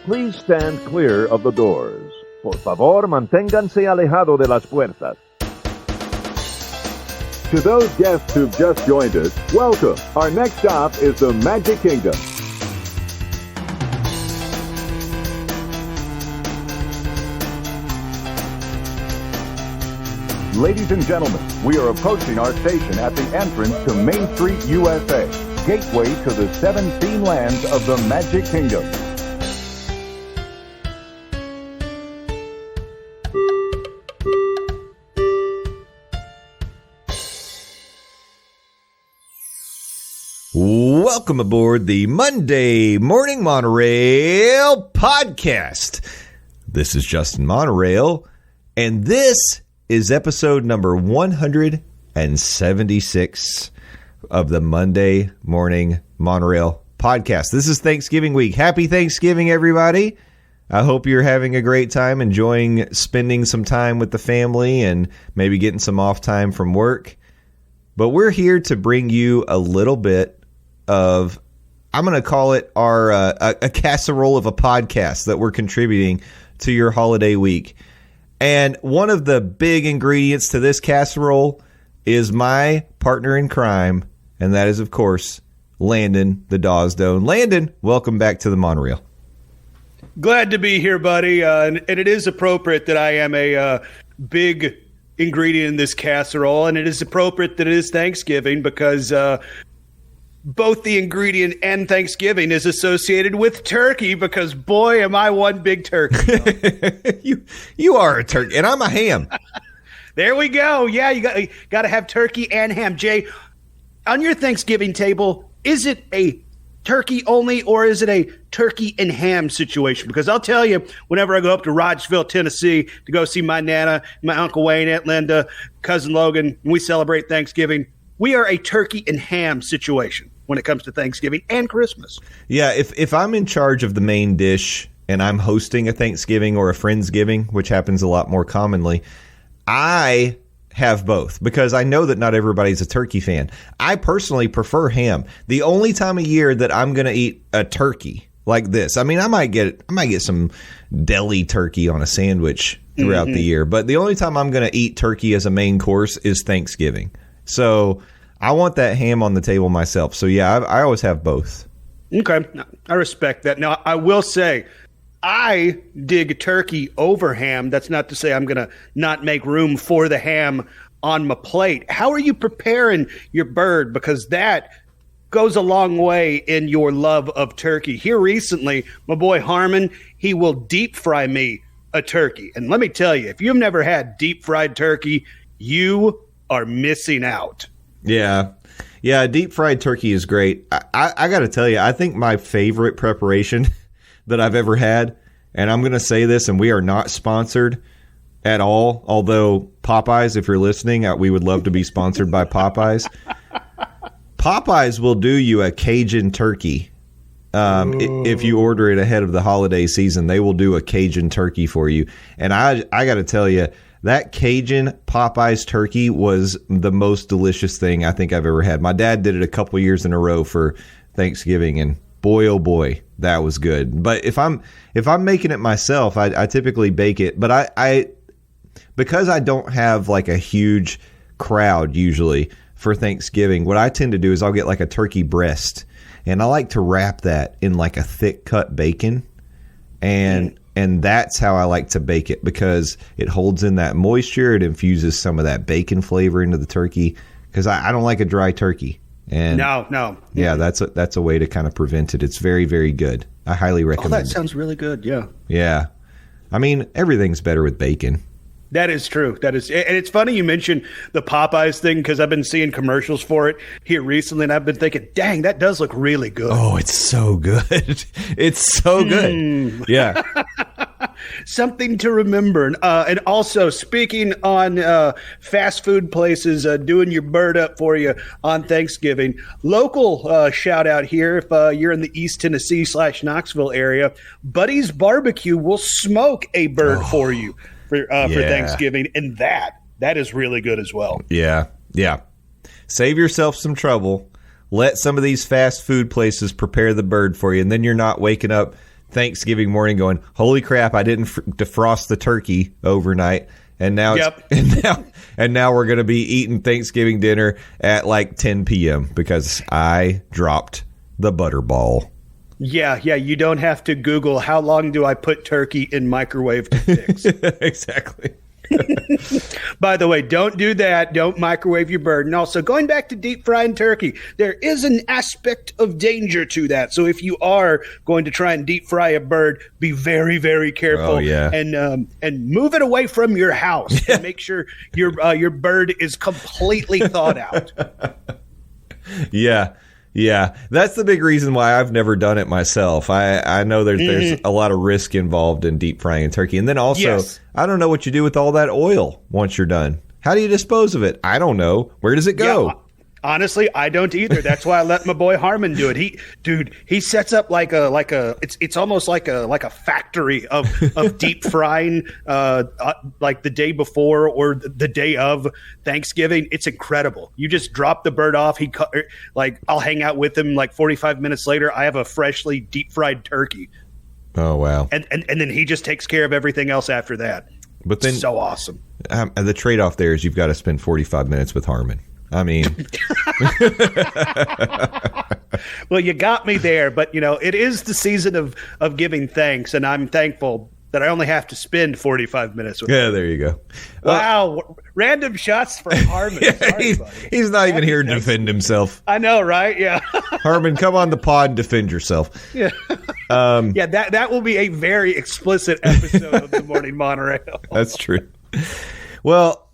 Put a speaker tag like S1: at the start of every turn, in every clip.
S1: please stand clear of the doors. Por favor, manténganse alejado de las puertas.
S2: To those guests who've just joined us, welcome. Our next stop is the Magic Kingdom. Ladies and gentlemen, we are approaching our station at the entrance to Main Street, USA, gateway to the 7 scene lands of the Magic Kingdom.
S3: Welcome aboard the Monday Morning Monorail podcast. This is Justin Monorail, and this is episode number 176 of the Monday Morning Monorail podcast. This is Thanksgiving week. Happy Thanksgiving, everybody. I hope you're having a great time, enjoying spending some time with the family and maybe getting some off time from work. But we're here to bring you a little bit of, I'm going to call it our a casserole of a podcast that we're contributing to your holiday week. And one of the big ingredients to this casserole is my partner in crime, and that is, of course, Landon the Dawsdone. Landon, welcome back to the monorail.
S4: Glad to be here, buddy. And it is appropriate that I am a big ingredient in this casserole, and it is appropriate that it is Thanksgiving because both the ingredient and Thanksgiving is associated with turkey because, boy, am I one big turkey.
S3: You are a turkey, and I'm a ham.
S4: There we go. Yeah, you got to have turkey and ham. Jay, on your Thanksgiving table, is it a turkey only or is it a turkey and ham situation? Because I'll tell you, whenever I go up to Rogersville, Tennessee to go see my Nana, my Uncle Wayne, Aunt Linda, Cousin Logan, and we celebrate Thanksgiving, we are a turkey and ham situation when it comes to Thanksgiving and Christmas.
S3: Yeah, if I'm in charge of the main dish and I'm hosting a Thanksgiving or a Friendsgiving, which happens a lot more commonly, I have both because I know that not everybody's a turkey fan. I personally prefer ham. The only time of year that I'm going to eat a turkey like this, I mean, I might get some deli turkey on a sandwich throughout the year, but the only time I'm going to eat turkey as a main course is Thanksgiving. So I want that ham on the table myself. So, yeah, I always have both.
S4: Okay. I respect that. Now, I will say I dig turkey over ham. That's not to say I'm going to not make room for the ham on my plate. How are you preparing your bird? Because that goes a long way in your love of turkey. Here recently, my boy Harmon, he will deep fry me a turkey. And let me tell you, if you've never had deep fried turkey, you are missing out.
S3: Yeah, deep fried turkey is great. I got to tell you, I think my favorite preparation that I've ever had, and I'm going to say this, and we are not sponsored at all, although Popeyes, if you're listening, we would love to be sponsored by Popeyes. Popeyes will do you a Cajun turkey. If you order it ahead of the holiday season, they will do a Cajun turkey for you. And I got to tell you, that Cajun Popeyes turkey was the most delicious thing I think I've ever had. My dad did it a couple years in a row for Thanksgiving, and boy, oh boy, that was good. But if I'm making it myself, I typically bake it. But I because I don't have like a huge crowd usually for Thanksgiving, what I tend to do is I'll get like a turkey breast, and I like to wrap that in like a thick cut bacon, and that's how I like to bake it because it holds in that moisture. It infuses some of that bacon flavor into the turkey because I don't like a dry turkey. And
S4: no.
S3: Yeah, that's a way to kind of prevent it. It's very, very good. I highly recommend it.
S4: Oh, that sounds really good, yeah.
S3: Yeah. I mean, everything's better with bacon.
S4: That is true. And it's funny you mentioned the Popeyes thing because I've been seeing commercials for it here recently, and I've been thinking, dang, that does look really good.
S3: Oh, it's so good. It's so good. Yeah.
S4: Something to remember. And also, speaking on fast food places doing your bird up for you on Thanksgiving, local shout out here if you're in the East Tennessee / Knoxville area, Buddy's Barbecue will smoke a bird for you for Thanksgiving, and that is really good as well.
S3: Yeah. Save yourself some trouble. Let some of these fast food places prepare the bird for you, and then you're not waking up Thanksgiving morning going, holy crap, I didn't defrost the turkey overnight. And now, and now we're going to be eating Thanksgiving dinner at like 10 p.m. because I dropped the butterball.
S4: Yeah, you don't have to Google how long do I put turkey in microwave to fix.
S3: Exactly.
S4: By the way, don't do that. Don't microwave your bird. And also, going back to deep frying turkey, there is an aspect of danger to that. So if you are going to try and deep fry a bird, be very, very careful.
S3: Oh, yeah.
S4: And move it away from your house and make sure your bird is completely thawed out.
S3: Yeah, that's the big reason why I've never done it myself. I know there's a lot of risk involved in deep frying a turkey. And then also, I don't know what you do with all that oil once you're done. How do you dispose of it? I don't know. Where does it go?
S4: Yeah, honestly, I don't either. That's why I let my boy Harmon do it. He sets up it's almost like a factory of deep frying like the day before or the day of Thanksgiving. It's incredible. You just drop the bird off. I'll hang out with him 45 minutes later. I have a freshly deep fried turkey.
S3: Oh wow.
S4: And then he just takes care of everything else after that.
S3: But then
S4: so awesome.
S3: The trade-off there is you've got to spend 45 minutes with Harmon. I mean,
S4: well, you got me there, but it is the season of giving thanks, and I'm thankful that I only have to spend 45 minutes with him.
S3: There you go.
S4: Wow, random shots for Harmon.
S3: He's not even here to defend himself.
S4: I know, right? Yeah.
S3: Harmon, come on the pod and defend yourself.
S4: Yeah. That will be a very explicit episode of the Morning Monorail.
S3: That's true. Well,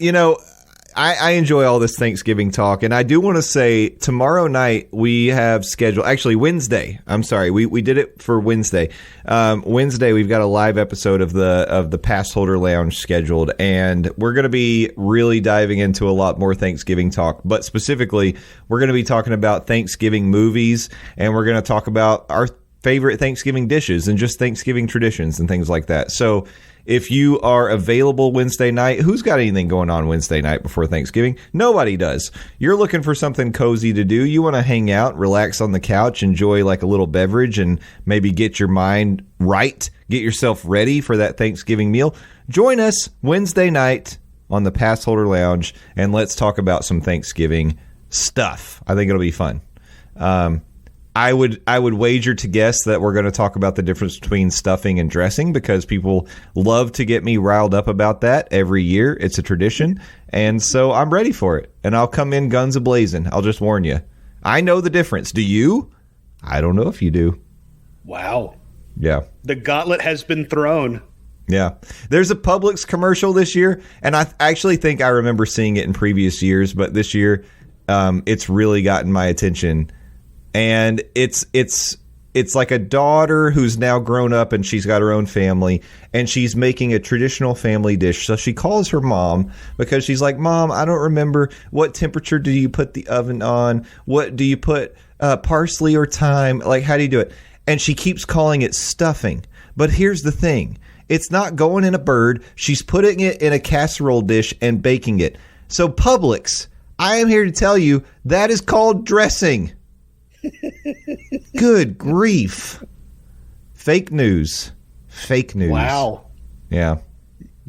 S3: I enjoy all this Thanksgiving talk, and I do want to say tomorrow night we have scheduled, actually Wednesday. I'm sorry, we did it for Wednesday. Wednesday we've got a live episode of the Pass Holder Lounge scheduled, and we're going to be really diving into a lot more Thanksgiving talk. But specifically, we're going to be talking about Thanksgiving movies, and we're going to talk about our favorite Thanksgiving dishes and just Thanksgiving traditions and things like that. So if you are available Wednesday night, who's got anything going on Wednesday night before Thanksgiving? Nobody does. You're looking for something cozy to do. You want to hang out, relax on the couch, enjoy like a little beverage, and maybe get your mind right, get yourself ready for that Thanksgiving meal. Join us Wednesday night on the Pass Holder Lounge, and let's talk about some Thanksgiving stuff. I think it'll be fun. I would wager to guess that we're going to talk about the difference between stuffing and dressing because people love to get me riled up about that every year. It's a tradition. And so I'm ready for it. And I'll come in guns a-blazing. I'll just warn you. I know the difference. Do you? I don't know if you do.
S4: Wow.
S3: Yeah.
S4: The gauntlet has been thrown.
S3: Yeah. There's a Publix commercial this year. And I actually think I remember seeing it in previous years. But this year, it's really gotten my attention. And it's like a daughter who's now grown up and she's got her own family and she's making a traditional family dish. So she calls her mom because she's like, Mom, I don't remember what temperature do you put the oven on? What do you put parsley or thyme? Like, how do you do it? And she keeps calling it stuffing. But here's the thing. It's not going in a bird. She's putting it in a casserole dish and baking it. So Publix, I am here to tell you that is called dressing. Good grief. Fake news.
S4: Wow.
S3: Yeah.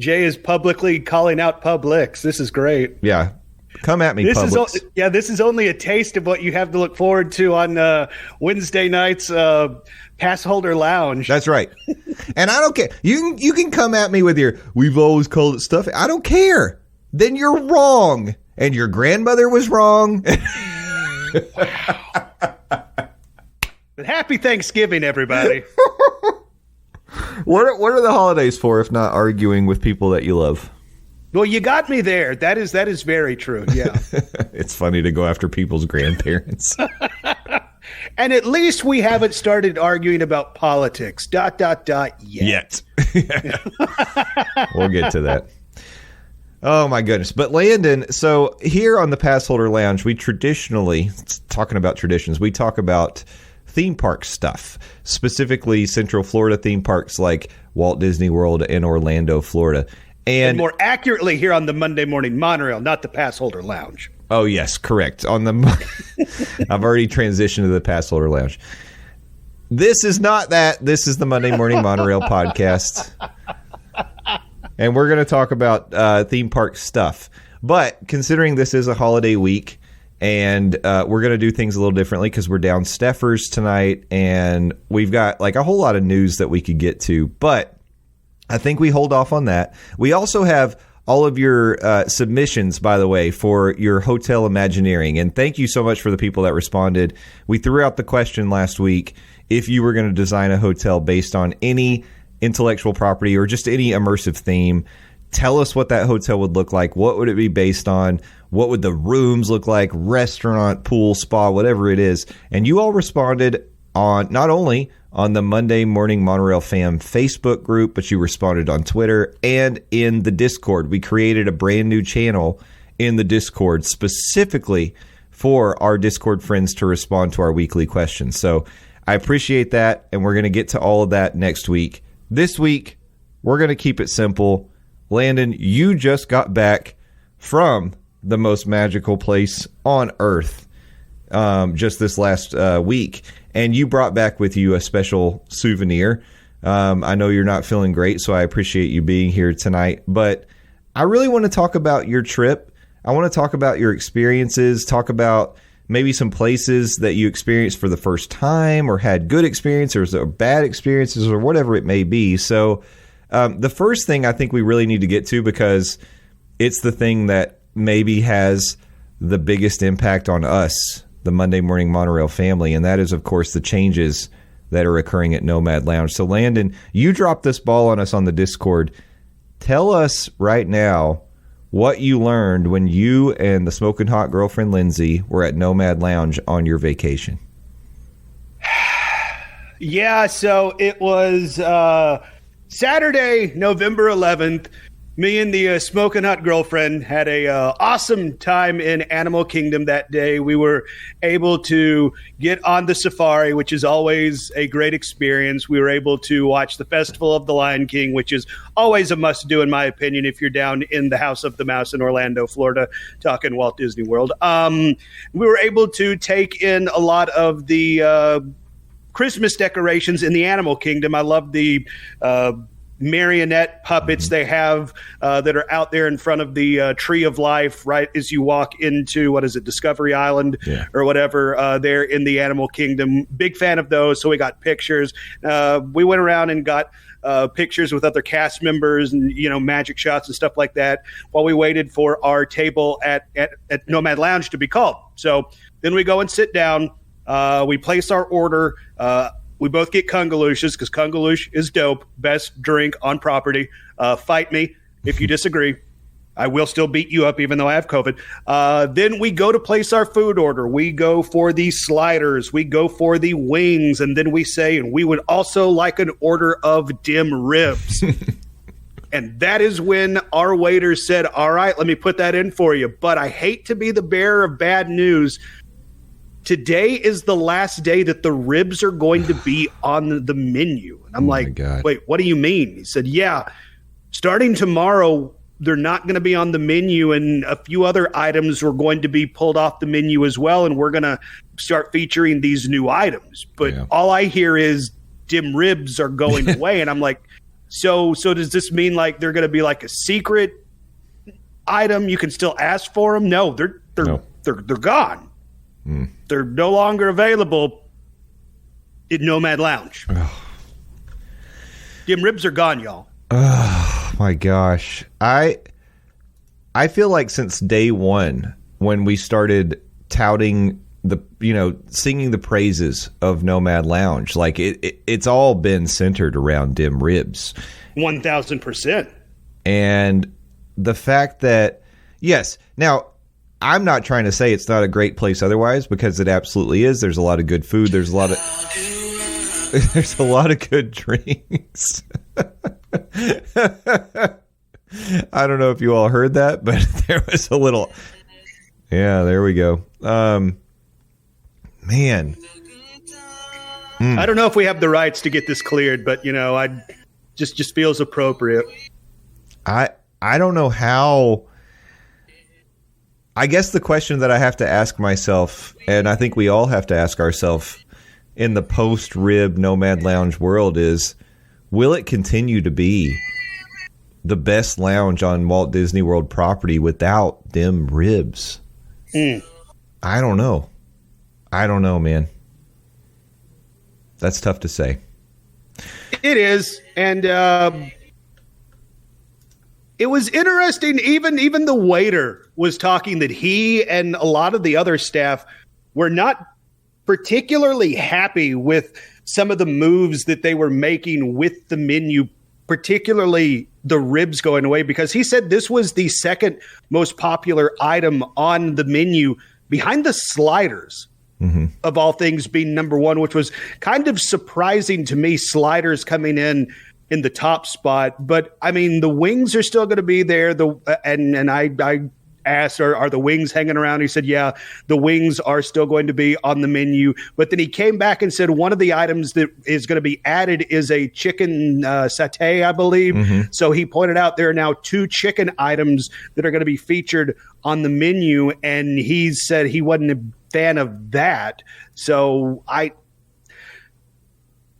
S4: Jay is publicly calling out Publix. This is great.
S3: Yeah. Come at me, Publix.
S4: This is only a taste of what you have to look forward to on Wednesday night's Pass Holder Lounge.
S3: That's right. And I don't care. You can come at me with your, we've always called it stuffing. I don't care. Then you're wrong. And your grandmother was wrong.
S4: Wow. But happy Thanksgiving, everybody.
S3: What are the holidays for if not arguing with people that you love?
S4: Well, you got me there. That is very true. Yeah.
S3: It's funny to go after people's grandparents.
S4: And at least we haven't started arguing about politics. ... Yet.
S3: We'll get to that. Oh, my goodness. But Landon, so here on the Pass Holder Lounge, we traditionally, talking about traditions, we talk about theme park stuff, specifically Central Florida theme parks like Walt Disney World in Orlando, Florida. And
S4: more accurately here on the Monday Morning Monorail, not the Pass Holder Lounge.
S3: Oh, yes, correct. I've already transitioned to the Pass Holder Lounge. This is not that. This is the Monday Morning Monorail podcast. And we're going to talk about theme park stuff. But considering this is a holiday week, and we're going to do things a little differently because we're down Steffers tonight, and we've got like a whole lot of news that we could get to. But I think we hold off on that. We also have all of your submissions, by the way, for your hotel Imagineering. And thank you so much for the people that responded. We threw out the question last week if you were going to design a hotel based on any intellectual property or just any immersive theme. Tell us what that hotel would look like. What would it be based on? What would the rooms look like? Restaurant, pool, spa, whatever it is. And you all responded on not only on the Monday Morning Monorail Fam Facebook group, but you responded on Twitter and in the Discord. We created a brand new channel in the Discord specifically for our Discord friends to respond to our weekly questions. So I appreciate that, and we're going to get to all of that next week. This week, we're going to keep it simple. Landon, you just got back from the most magical place on Earth just this last week, and you brought back with you a special souvenir. I know you're not feeling great, so I appreciate you being here tonight, but I really want to talk about your trip. I want to talk about your experiences, talk about maybe some places that you experienced for the first time or had good experiences or bad experiences or whatever it may be. So the first thing I think we really need to get to, because it's the thing that maybe has the biggest impact on us, the Monday Morning Monorail family, and that is, of course, the changes that are occurring at Nomad Lounge. So, Landon, you dropped this ball on us on the Discord. Tell us right now what you learned when you and the smoking hot girlfriend Lindsay were at Nomad Lounge on your vacation.
S4: Yeah, so it was Saturday, November 11th. Me and the smoking hot girlfriend had a awesome time in Animal Kingdom that day. We were able to get on the safari, which is always a great experience. We were able to watch the Festival of the Lion King, which is always a must-do, in my opinion, if you're down in the House of the Mouse in Orlando, Florida, talking Walt Disney World. We were able to take in a lot of the Christmas decorations in the Animal Kingdom. I love the marionette puppets they have that are out there in front of the Tree of Life right as you walk into, what is it, Discovery Island or whatever there in the Animal Kingdom. Big fan of those, so we got pictures. We went around and got pictures with other cast members and, you know, magic shots and stuff like that while we waited for our table at Nomad Lounge to be called. So then we go and sit down. We place our order. We both get Kungaloosh's because Kungaloosh is dope. Best drink on property. Fight me if you disagree. I will still beat you up even though I have COVID. Then we go to place our food order. We go for the sliders. We go for the wings. And then we say, and we would also like an order of Dem Ribs. And that is when our waiter said, all right, let me put that in for you. But I hate to be the bearer of bad news. Today is the last day that the ribs are going to be on the menu. And I'm like, wait, what do you mean? He said, yeah, starting tomorrow, they're not going to be on the menu, and a few other items are going to be pulled off the menu as well, and we're going to start featuring these new items. But all I hear is Dem Ribs are going away, and I'm like, so does this mean like they're going to be like a secret item? You can still ask for them? No, they're gone. They're no longer available at Nomad Lounge. Dem Ribs are gone, y'all.
S3: Oh my gosh. I feel like since day one, when we started touting the, singing the praises of Nomad Lounge, like it's all been centered around Dem Ribs.
S4: 1,000%.
S3: And the fact that, yes, now I'm not trying to say it's not a great place otherwise, because it absolutely is. There's a lot of good food. There's a lot of good drinks. I don't know if you all heard that, but there was a little. Yeah, there we go. Man.
S4: I don't know if we have the rights to get this cleared, but I just feels appropriate.
S3: I don't know how. I guess the question that I have to ask myself, and I think we all have to ask ourselves, in the post-rib Nomad Lounge world is, will it continue to be the best lounge on Walt Disney World property without Dem Ribs? I don't know. I don't know, man. That's tough to say.
S4: It is, and it was interesting. Even the waiter was talking that he and a lot of the other staff were not particularly happy with some of the moves that they were making with the menu, particularly the ribs going away, because he said this was the second most popular item on the menu behind the sliders. Of all things being number one, which was kind of surprising to me, sliders coming in the top spot. But I mean, the wings are still going to be there. And I asked, are the wings hanging around? He said, yeah, the wings are still going to be on the menu. But then he came back and said one of the items that is going to be added is a chicken satay, I believe. So he pointed out there are now 2 chicken items that are going to be featured on the menu. And he said he wasn't a fan of that. So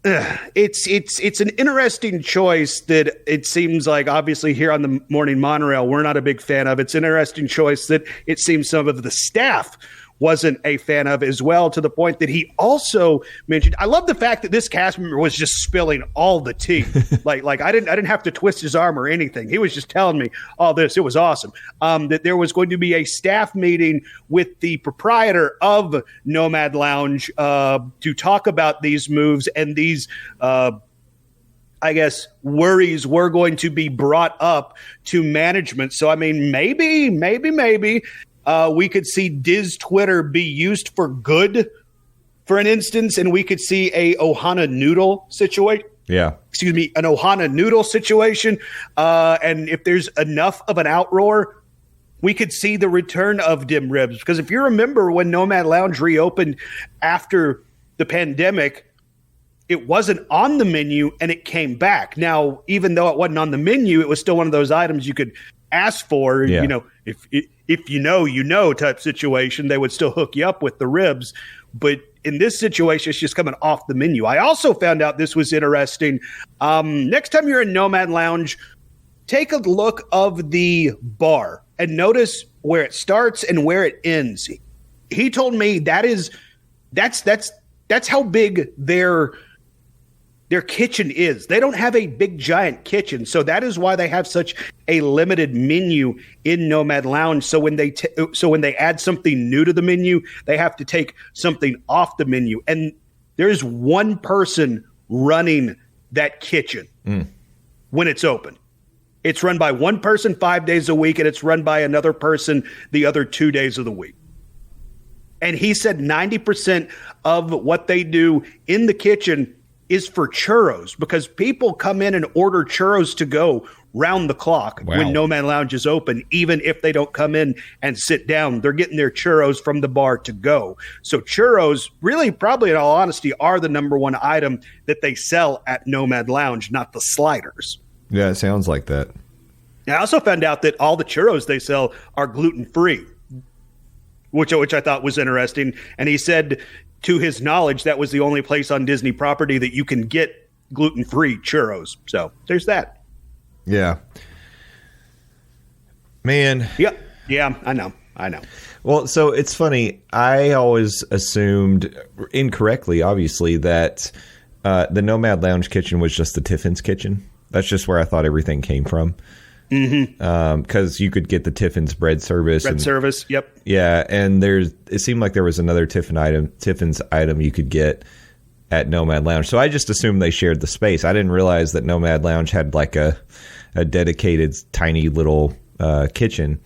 S4: it's an interesting choice that it seems like, obviously here on the Morning Monorail, we're not a big fan of. It's an interesting choice that it seems some of the staff wasn't a fan of as well, to the point that he also mentioned, I love the fact that this cast member was just spilling all the tea. like I didn't have to twist his arm or anything. He was just telling me all this. It was awesome. That there was going to be a staff meeting with the proprietor of Nomad Lounge to talk about these moves, and these I guess worries were going to be brought up to management. So I mean, maybe we could see Diz Twitter be used for good, for an instance, and we could see a Ohana noodle situation.
S3: Yeah.
S4: Excuse me, an Ohana noodle situation. And if there's enough of an outroar, we could see the return of Dem Ribs. Because if you remember when Nomad Lounge reopened after the pandemic, it wasn't on the menu and it came back. Now, even though it wasn't on the menu, it was still one of those items you could ask for.
S3: Yeah.
S4: You know, if you know type situation, they would still hook you up with the ribs. But in this situation, it's just coming off the menu. I also found out this was interesting. Next time you're in Nomad Lounge, take a look of the bar and notice where it starts and where it ends. He told me that's how big their kitchen is. They don't have a big giant kitchen, so that is why they have such a limited menu in Nomad Lounge. So when they add something new to the menu, they have to take something off the menu, and there's one person running that kitchen when it's open. It's run by one person 5 days a week, and it's run by another person the other 2 days of the week. And he said 90% of what they do in the kitchen is for churros, because people come in and order churros to go round the clock when Nomad Lounge is open. Even if they don't come in and sit down, they're getting their churros from the bar to go. So churros really, probably in all honesty, are the number one item that they sell at Nomad Lounge, not the sliders.
S3: Yeah, it sounds like that.
S4: I also found out that all the churros they sell are gluten-free, which I thought was interesting. And he said, to his knowledge, that was the only place on Disney property that you can get gluten-free churros. So there's that.
S3: Yeah. Man.
S4: Yeah, I know.
S3: Well, so it's funny. I always assumed, incorrectly, obviously, that the Nomad Lounge kitchen was just the Tiffin's kitchen. That's just where I thought everything came from. Because you could get the Tiffin's bread service. Yep. Yeah, and it seemed like there was another Tiffin's item you could get at Nomad Lounge. So I just assumed they shared the space. I didn't realize that Nomad Lounge had like a dedicated tiny little kitchen.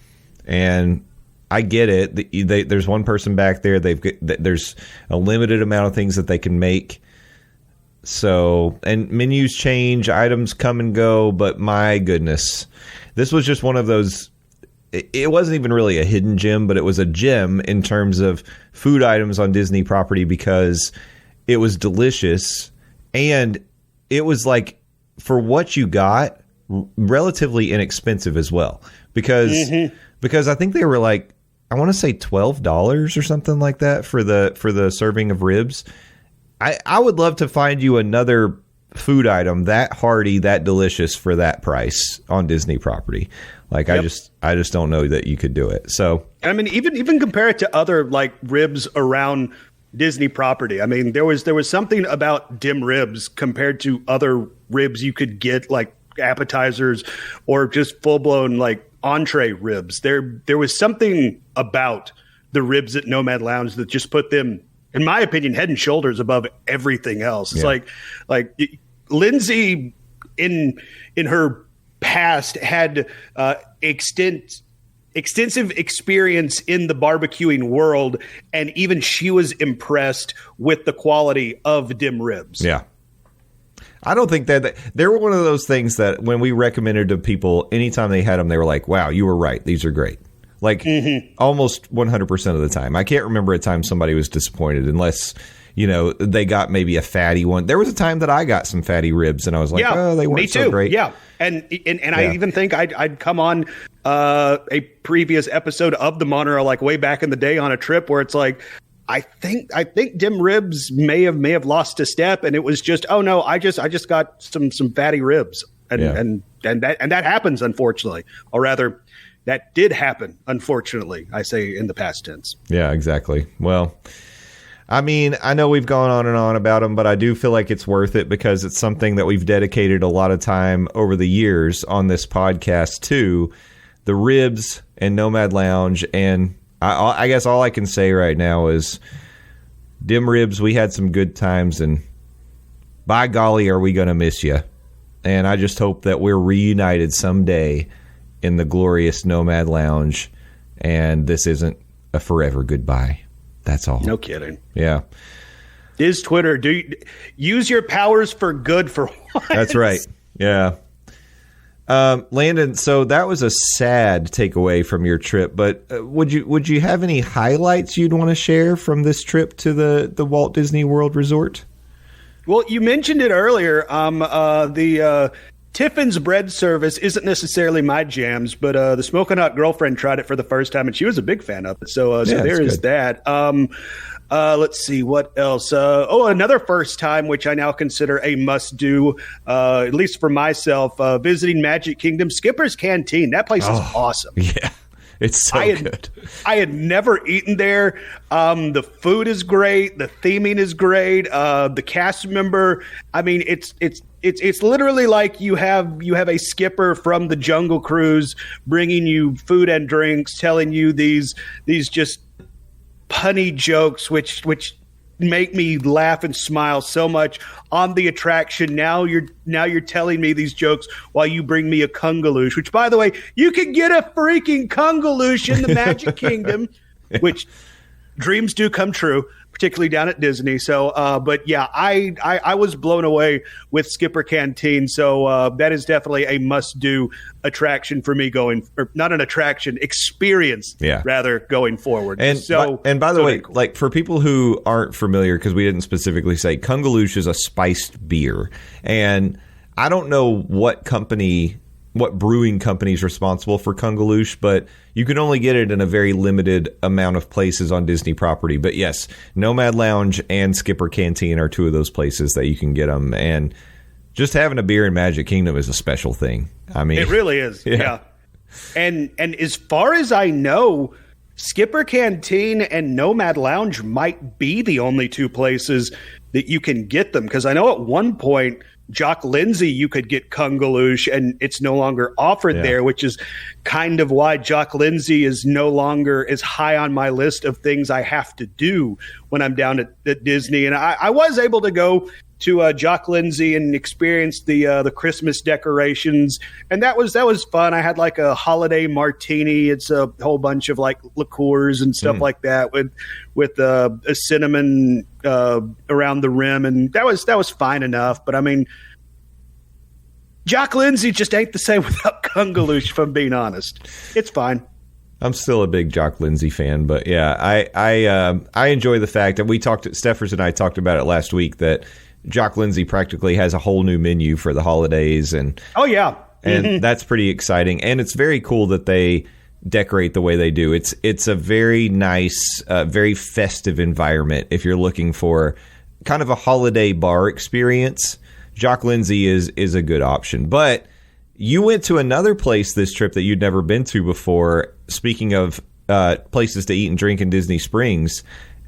S3: And I get it. There's one person back there. There's a limited amount of things that they can make. So, and menus change, items come and go, but my goodness, this was just one of those. It wasn't even really a hidden gem, but it was a gem in terms of food items on Disney property, because it was delicious and it was like, for what you got, relatively inexpensive as well, because I think they were like, I want to say $12 or something like that for the serving of ribs. I would love to find you another food item that hearty, that delicious for that price on Disney property. Like, yep. I just don't know that you could do it. So,
S4: I mean, even compare it to other like ribs around Disney property. I mean, there was something about Dem Ribs compared to other ribs you could get, like appetizers or just full blown like entree ribs. There was something about the ribs at Nomad Lounge that just put them, in my opinion, head and shoulders above everything else. It's like Lindsay in her past had extensive experience in the barbecuing world, and even she was impressed with the quality of Dem Ribs.
S3: Yeah. I don't think that they were one of those things that when we recommended to people, anytime they had them, they were like, wow, you were right. These are great. Like almost 100% of the time. I can't remember a time somebody was disappointed unless, they got maybe a fatty one. There was a time that I got some fatty ribs and I was like, oh, they weren't so great.
S4: Yeah. And I even think I'd come on a previous episode of the Monorail, like way back in the day on a trip where it's like, I think Dem Ribs may have lost a step, and it was just, oh no, I just got some fatty ribs. And that happens, unfortunately. Or rather, that did happen, unfortunately, I say in the past tense.
S3: Yeah, exactly. Well, I mean, I know we've gone on and on about them, but I do feel like it's worth it because it's something that we've dedicated a lot of time over the years on this podcast to, the ribs and Nomad Lounge. And I guess all I can say right now is, Dem Ribs, we had some good times, and by golly, are we going to miss you. And I just hope that we're reunited someday in the glorious Nomad Lounge, and this isn't a forever goodbye. That's all.
S4: No kidding.
S3: Yeah.
S4: Is Twitter, use your powers for good for once.
S3: That's right. Yeah. Landon, so that was a sad takeaway from your trip, but would you have any highlights you'd want to share from this trip to the Walt Disney World Resort?
S4: Well, you mentioned it earlier. The Tiffin's bread service isn't necessarily my jams, but the Smoking Hot Girlfriend tried it for the first time, and she was a big fan of it. So there is that. Let's see what else. Another first time, which I now consider a must-do, at least for myself, visiting Magic Kingdom, Skipper's Canteen. That place is awesome.
S3: Yeah, it's so good.
S4: I had never eaten there. The food is great. The theming is great. The cast member, I mean, it's literally like you have a skipper from the Jungle Cruise bringing you food and drinks, telling you these just punny jokes, which make me laugh and smile so much on the attraction. Now you're telling me these jokes while you bring me a kungaloosh, which, by the way, you can get a freaking kungaloosh in the Magic Kingdom, which dreams do come true, particularly down at Disney. So, but yeah, I was blown away with Skipper Canteen. So that is definitely a must-do attraction for me or not an attraction, experience, rather, going forward.
S3: And by the way, cool. Like for people who aren't familiar, because we didn't specifically say, kungaloosh is a spiced beer. And I don't know what brewing company is responsible for kungaloosh, but you can only get it in a very limited amount of places on Disney property. But yes, Nomad Lounge and Skipper Canteen are two of those places that you can get them. And just having a beer in Magic Kingdom is a special thing. I mean,
S4: it really is. Yeah. And as far as I know, Skipper Canteen and Nomad Lounge might be the only two places that you can get them. Because I know at one point, Jock Lindsay, you could get kungaloosh, and it's no longer offered there, which is kind of why Jock Lindsay is no longer as high on my list of things I have to do when I'm down at Disney. And I was able to go to Jock Lindsay and experience the Christmas decorations, and that was fun. I had like a holiday martini. It's a whole bunch of like liqueurs and stuff like that with a cinnamon around the rim, and that was fine enough. But I mean, Jock Lindsay just ain't the same without kungaloosh, if I'm being honest. It's fine.
S3: I'm still a big Jock Lindsay fan, but yeah, I enjoy the fact that Steffers and I talked about it last week, that Jock Lindsay practically has a whole new menu for the holidays, and that's pretty exciting. And it's very cool that they decorate the way they do. It's a very nice, very festive environment if you're looking for kind of a holiday bar experience, Jock Lindsay is a good option. But you went to another place this trip that you'd never been to before, speaking of places to eat and drink in Disney Springs,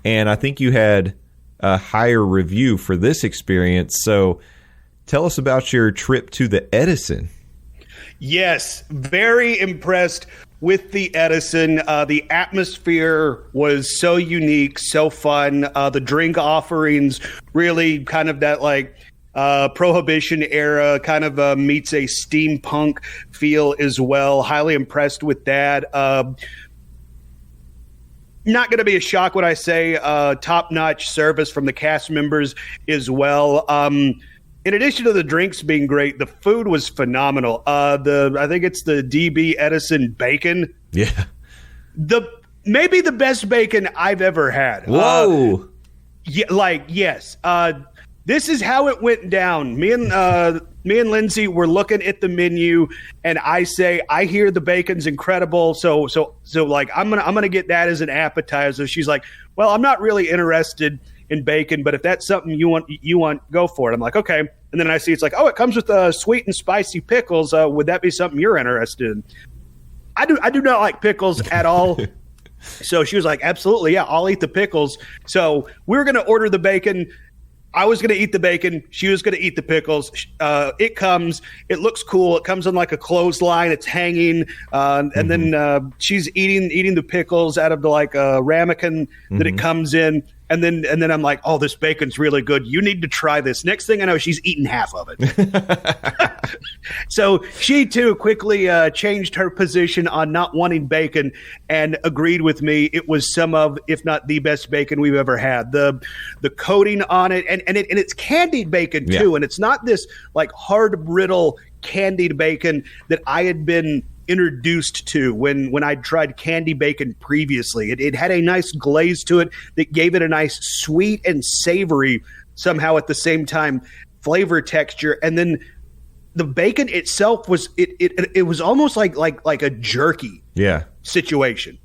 S3: and I think you had a higher review for this experience. So tell us about your trip to the Edison.
S4: Yes, very impressed with the Edison. The atmosphere was so unique, so fun. The drink offerings really kind of that like Prohibition era kind of meets a steampunk feel as well. Highly impressed with that. Not going to be a shock when I say top-notch service from the cast members as well. In addition to the drinks being great, the food was phenomenal. I think it's the DB Edison bacon.
S3: Yeah.
S4: Maybe the best bacon I've ever had.
S3: Whoa.
S4: Yes. This is how it went down. Me and Lindsay were looking at the menu, and I say, I hear the bacon's incredible. So like I'm gonna get that as an appetizer. She's like, well, I'm not really interested in bacon, but if that's something you want, go for it. I'm like, okay. And then I see it's like, oh, it comes with sweet and spicy pickles. Would that be something you're interested in? I do not like pickles at all. So she was like, absolutely, yeah, I'll eat the pickles. So we were gonna order the bacon. I was going to eat the bacon. She was going to eat the pickles. It comes. It looks cool. It comes on like a clothesline. It's hanging. And then she's eating the pickles out of the like ramekin that it comes in. And then I'm like, oh, this bacon's really good. You need to try this. Next thing I know, she's eaten half of it. So she too quickly changed her position on not wanting bacon and agreed with me. It was some of, if not the best bacon we've ever had. The coating on it, and it's candied bacon too. And it's not this like hard brittle candied bacon that I had been introduced to when I tried candy bacon previously. It had a nice glaze to it that gave it a nice sweet and savory somehow at the same time flavor texture. And then the bacon itself was it was almost like a jerky situation.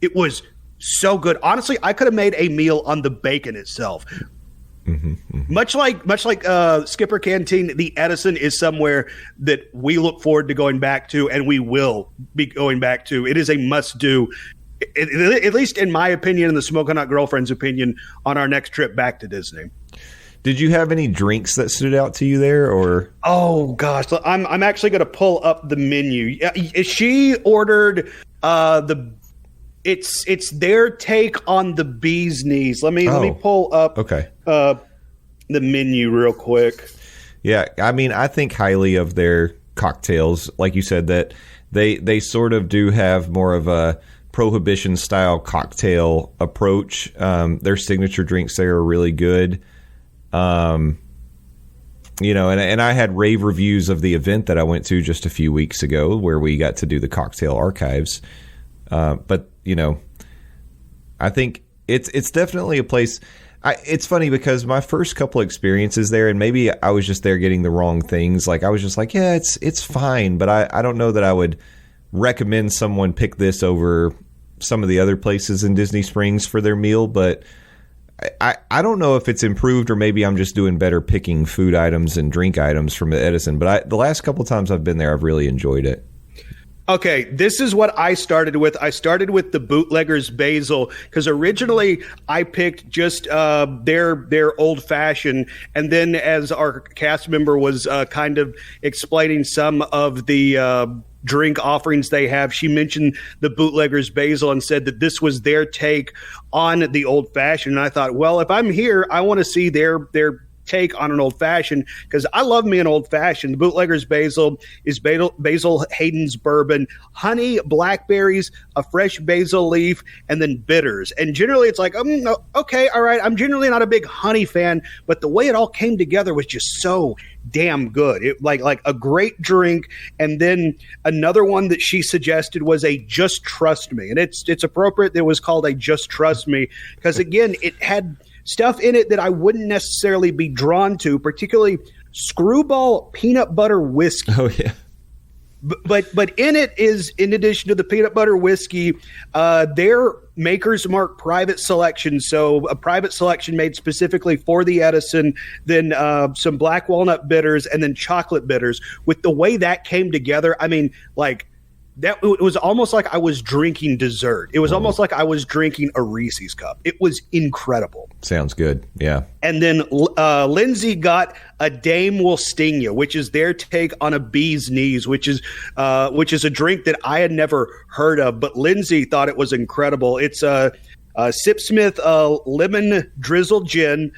S4: It was so good. Honestly, I could have made a meal on the bacon itself. Much like Skipper Canteen, the Edison is somewhere that we look forward to going back to, and we will be going back to. It is a must-do, at least in my opinion and the Smoking Hot Girlfriend's opinion, on our next trip back to Disney.
S3: Did you have any drinks that stood out to you there, or? Oh
S4: gosh, I'm actually going to pull up the menu. She ordered It's their take on the bee's knees. Let me pull up the menu real quick.
S3: Yeah, I mean, I think highly of their cocktails. Like you said, that they sort of do have more of a Prohibition style cocktail approach. Their signature drinks there are really good. And I had rave reviews of the event that I went to just a few weeks ago, where we got to do the cocktail archives. But I think it's definitely a place. It's funny because my first couple experiences there, and maybe I was just there getting the wrong things. Like I was just like, yeah, it's fine, but I don't know that I would recommend someone pick this over some of the other places in Disney Springs for their meal. But I don't know if it's improved, or maybe I'm just doing better picking food items and drink items from the Edison. But the last couple times I've been there, I've really enjoyed it.
S4: Okay, this is what I started with. I started with the Bootlegger's Basil because originally I picked just their old fashioned, and then as our cast member was kind of explaining some of the drink offerings they have, she mentioned the Bootlegger's Basil and said that this was their take on the old fashioned. And I thought, well, if I'm here, I want to see their take on an old fashioned, because I love me an old fashioned. The Bootlegger's Basil is Basil Hayden's bourbon, honey, blackberries, a fresh basil leaf, and then bitters. And generally it's like, okay, all right, I'm generally not a big honey fan, but the way it all came together was just so damn good. It like a great drink. And then another one that she suggested was a Just Trust Me, and it's appropriate that it was called a Just Trust Me because again, it had stuff in it that I wouldn't necessarily be drawn to, particularly Screwball peanut butter whiskey.
S3: Oh, yeah.
S4: But in it is, in addition to the peanut butter whiskey, their Maker's Mark private selection. So a private selection made specifically for the Edison, then some black walnut bitters, and then chocolate bitters. With the way that came together, I mean, like, that it was almost like I was drinking dessert. It was almost like I was drinking a Reese's cup. It was incredible.
S3: Sounds good. Yeah.
S4: And then Lindsay got a Dame Will Sting You, which is their take on a bee's knees, which is a drink that I had never heard of, but Lindsay thought it was incredible. It's a Sipsmith lemon drizzled gin,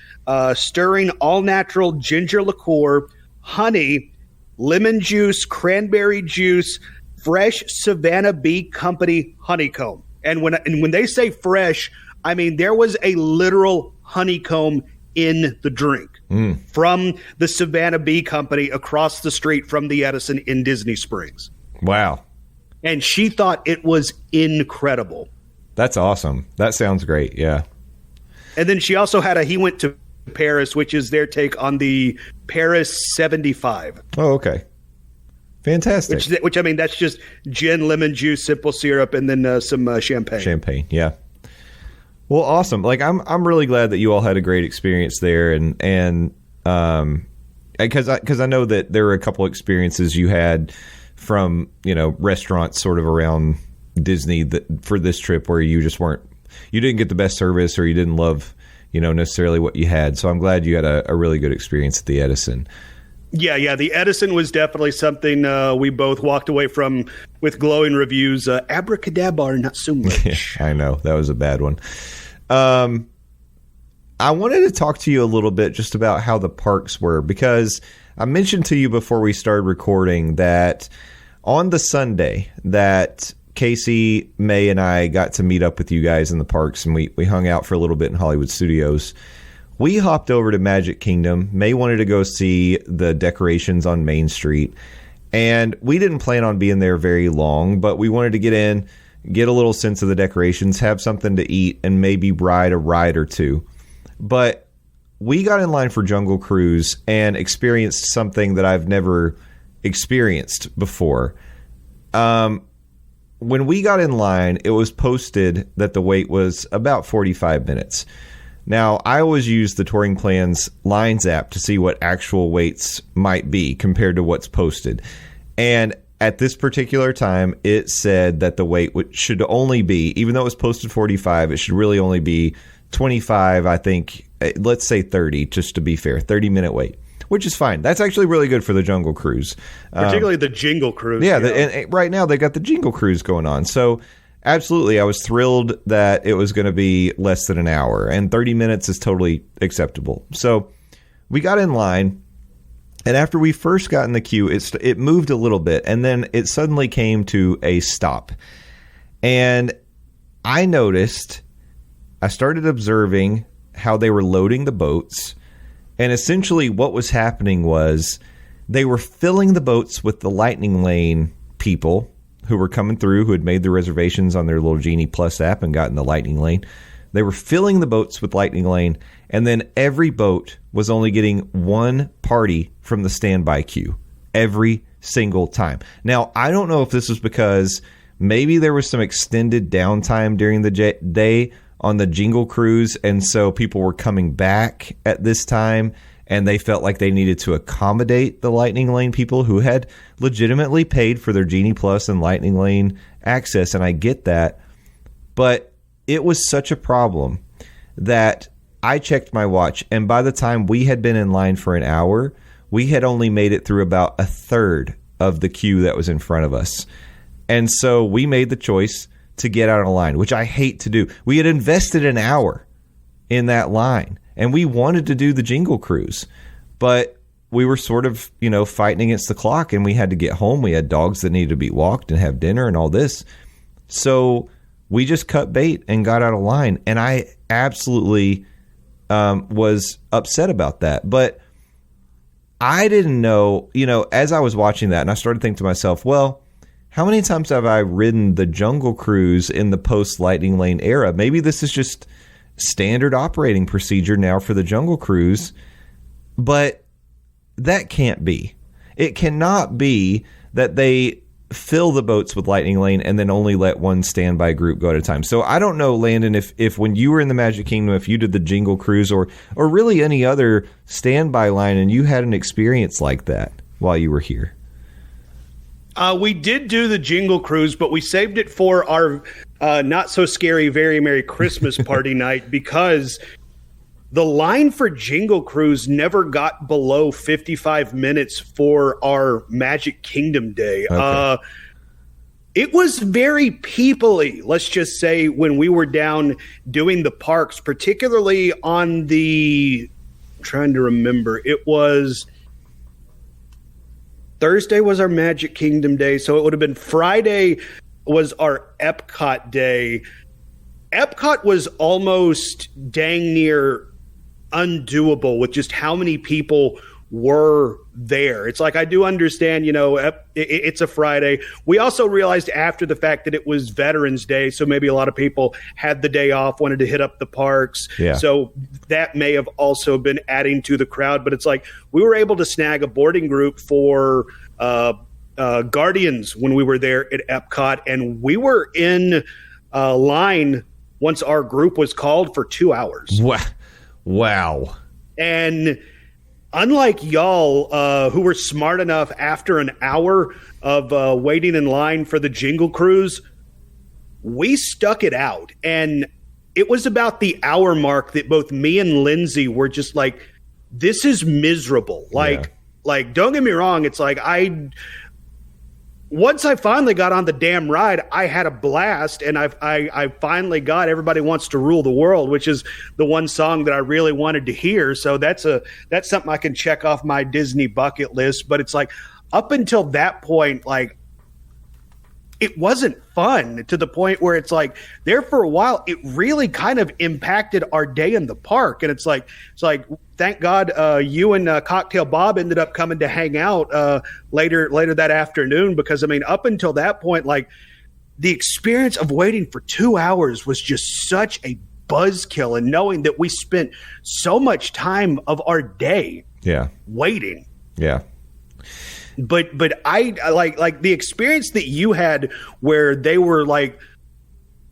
S4: stirring all natural ginger liqueur, honey, lemon juice, cranberry juice, fresh Savannah Bee Company honeycomb. And when they say fresh, I mean there was a literal honeycomb in the drink from the Savannah Bee Company across the street from the Edison in Disney Springs.
S3: Wow.
S4: And she thought it was incredible.
S3: That's awesome. That sounds great. Yeah.
S4: And then she also had He Went to Paris, which is their take on the Paris 75.
S3: Oh, okay. Fantastic.
S4: Which I mean, that's just gin, lemon juice, simple syrup, and then some champagne.
S3: Champagne, yeah. Well, awesome. Like, I'm really glad that you all had a great experience there, and because I know that there were a couple experiences you had from restaurants sort of around Disney for this trip where you didn't get the best service, or you didn't love necessarily what you had. So I'm glad you had a really good experience at the Edison.
S4: Yeah. The Edison was definitely something we both walked away from with glowing reviews. Abracadabra, not so much.
S3: I know. That was a bad one. I wanted to talk to you a little bit just about how the parks were, because I mentioned to you before we started recording that on the Sunday that Casey, May, and I got to meet up with you guys in the parks, and we hung out for a little bit in Hollywood Studios. We hopped over to Magic Kingdom. May wanted to go see the decorations on Main Street, and we didn't plan on being there very long, but we wanted to get in, get a little sense of the decorations, have something to eat, and maybe ride a ride or two. But we got in line for Jungle Cruise and experienced something that I've never experienced before. When we got in line, it was posted that the wait was about 45 minutes. Now, I always use the Touring Plans Lines app to see what actual waits might be compared to what's posted. And at this particular time, it said that the wait should only be, even though it was posted 45, it should really only be 25, I think, let's say 30, just to be fair, 30-minute wait, which is fine. That's actually really good for the Jungle Cruise.
S4: Particularly the Jingle Cruise.
S3: Yeah, and right now they got the Jingle Cruise going on. So absolutely, I was thrilled that it was going to be less than an hour, and 30 minutes is totally acceptable. So we got in line, and after we first got in the queue, it moved a little bit, and then it suddenly came to a stop. And I started observing how they were loading the boats, and essentially what was happening was they were filling the boats with the Lightning Lane people who were coming through, who had made the reservations on their little Genie Plus app and gotten the Lightning Lane. They were filling the boats with Lightning Lane, and then every boat was only getting one party from the standby queue every single time. Now, I don't know if this was because maybe there was some extended downtime during the day on the Jingle Cruise, and so people were coming back at this time, and they felt like they needed to accommodate the Lightning Lane people who had legitimately paid for their Genie Plus and Lightning Lane access, and I get that. But it was such a problem that I checked my watch, and by the time we had been in line for an hour, we had only made it through about a third of the queue that was in front of us. And so we made the choice to get out of line, which I hate to do. We had invested an hour in that line, and we wanted to do the Jingle Cruise, but we were sort of, fighting against the clock, and we had to get home. We had dogs that needed to be walked and have dinner and all this. So we just cut bait and got out of line, and I absolutely was upset about that. But I didn't know, as I was watching that, and I started thinking to myself, well, how many times have I ridden the Jungle Cruise in the post-Lightning Lane era? Maybe this is just standard operating procedure now for the Jungle Cruise, but that can't be. It cannot be that they fill the boats with Lightning Lane and then only let one standby group go at a time. So I don't know, Landon, if when you were in the Magic Kingdom, if you did the Jingle Cruise or really any other standby line and you had an experience like that while you were here.
S4: We did do the Jingle Cruise, but we saved it for our not so scary Very Merry Christmas party night because the line for Jingle Cruise never got below 55 minutes for our Magic Kingdom day. Okay. It was very people-y, let's just say, when we were down doing the parks, particularly on I'm trying to remember, it was Thursday was our Magic Kingdom day, so it would have been Friday was our Epcot day. Epcot was almost dang near undoable with just how many people were there. It's like, I do understand, it's a Friday. We also realized after the fact that it was Veterans Day, so maybe a lot of people had the day off, wanted to hit up the parks.
S3: Yeah.
S4: So that may have also been adding to the crowd. But it's like we were able to snag a boarding group for Guardians when we were there at Epcot, and we were in line once our group was called for 2 hours.
S3: Wow.
S4: And unlike y'all who were smart enough after an hour of waiting in line for the Jingle Cruise, we stuck it out. And it was about the hour mark that both me and Lindsay were just like, this is miserable. Like, don't get me wrong. It's like once I finally got on the damn ride, I had a blast, and I finally got Everybody Wants to Rule the World, which is the one song that I really wanted to hear. So that's something I can check off my Disney bucket list. But it's like up until that point, like it wasn't fun to the point where it's like there for a while, it really kind of impacted our day in the park. And it's like, thank God you and Cocktail Bob ended up coming to hang out later that afternoon, because I mean, up until that point, like the experience of waiting for 2 hours was just such a buzzkill, and knowing that we spent so much time of our day waiting.
S3: Yeah.
S4: But I like the experience that you had where they were like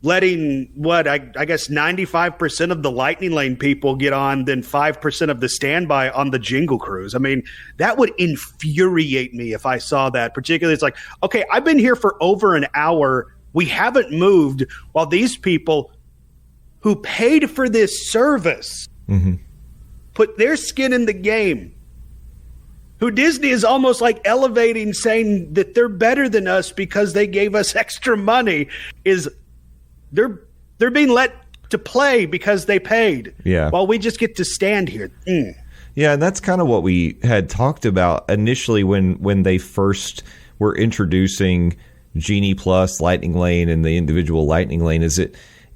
S4: letting I guess 95% of the Lightning Lane people get on, then 5% of the standby on the Jingle Cruise. I mean, that would infuriate me if I saw that. Particularly, it's like, okay, I've been here for over an hour. We haven't moved, while these people who paid for this service put their skin in the game, who Disney is almost like elevating, saying that they're better than us because they gave us extra money, is they're being let to play because they paid.
S3: Yeah.
S4: While we just get to stand here.
S3: Yeah, and that's kind of what we had talked about initially when they first were introducing Genie Plus, Lightning Lane, and the individual Lightning Lane. Is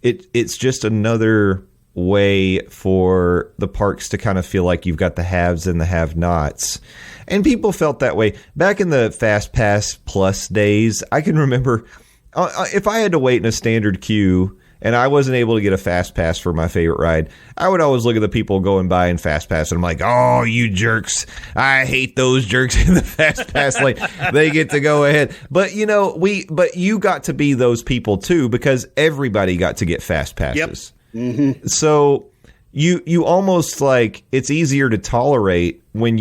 S3: it's just another way for the parks to kind of feel like you've got the haves and the have-nots. And people felt that way. Back in the Fast Pass Plus days, I can remember if I had to wait in a standard queue and I wasn't able to get a Fast Pass for my favorite ride, I would always look at the people going by in Fast Pass, and I'm like, oh, you jerks. I hate those jerks in the Fast Pass lane. They get to go ahead. But, but you got to be those people too, because everybody got to get Fast Passes.
S4: Yep.
S3: So you almost like, it's easier to tolerate when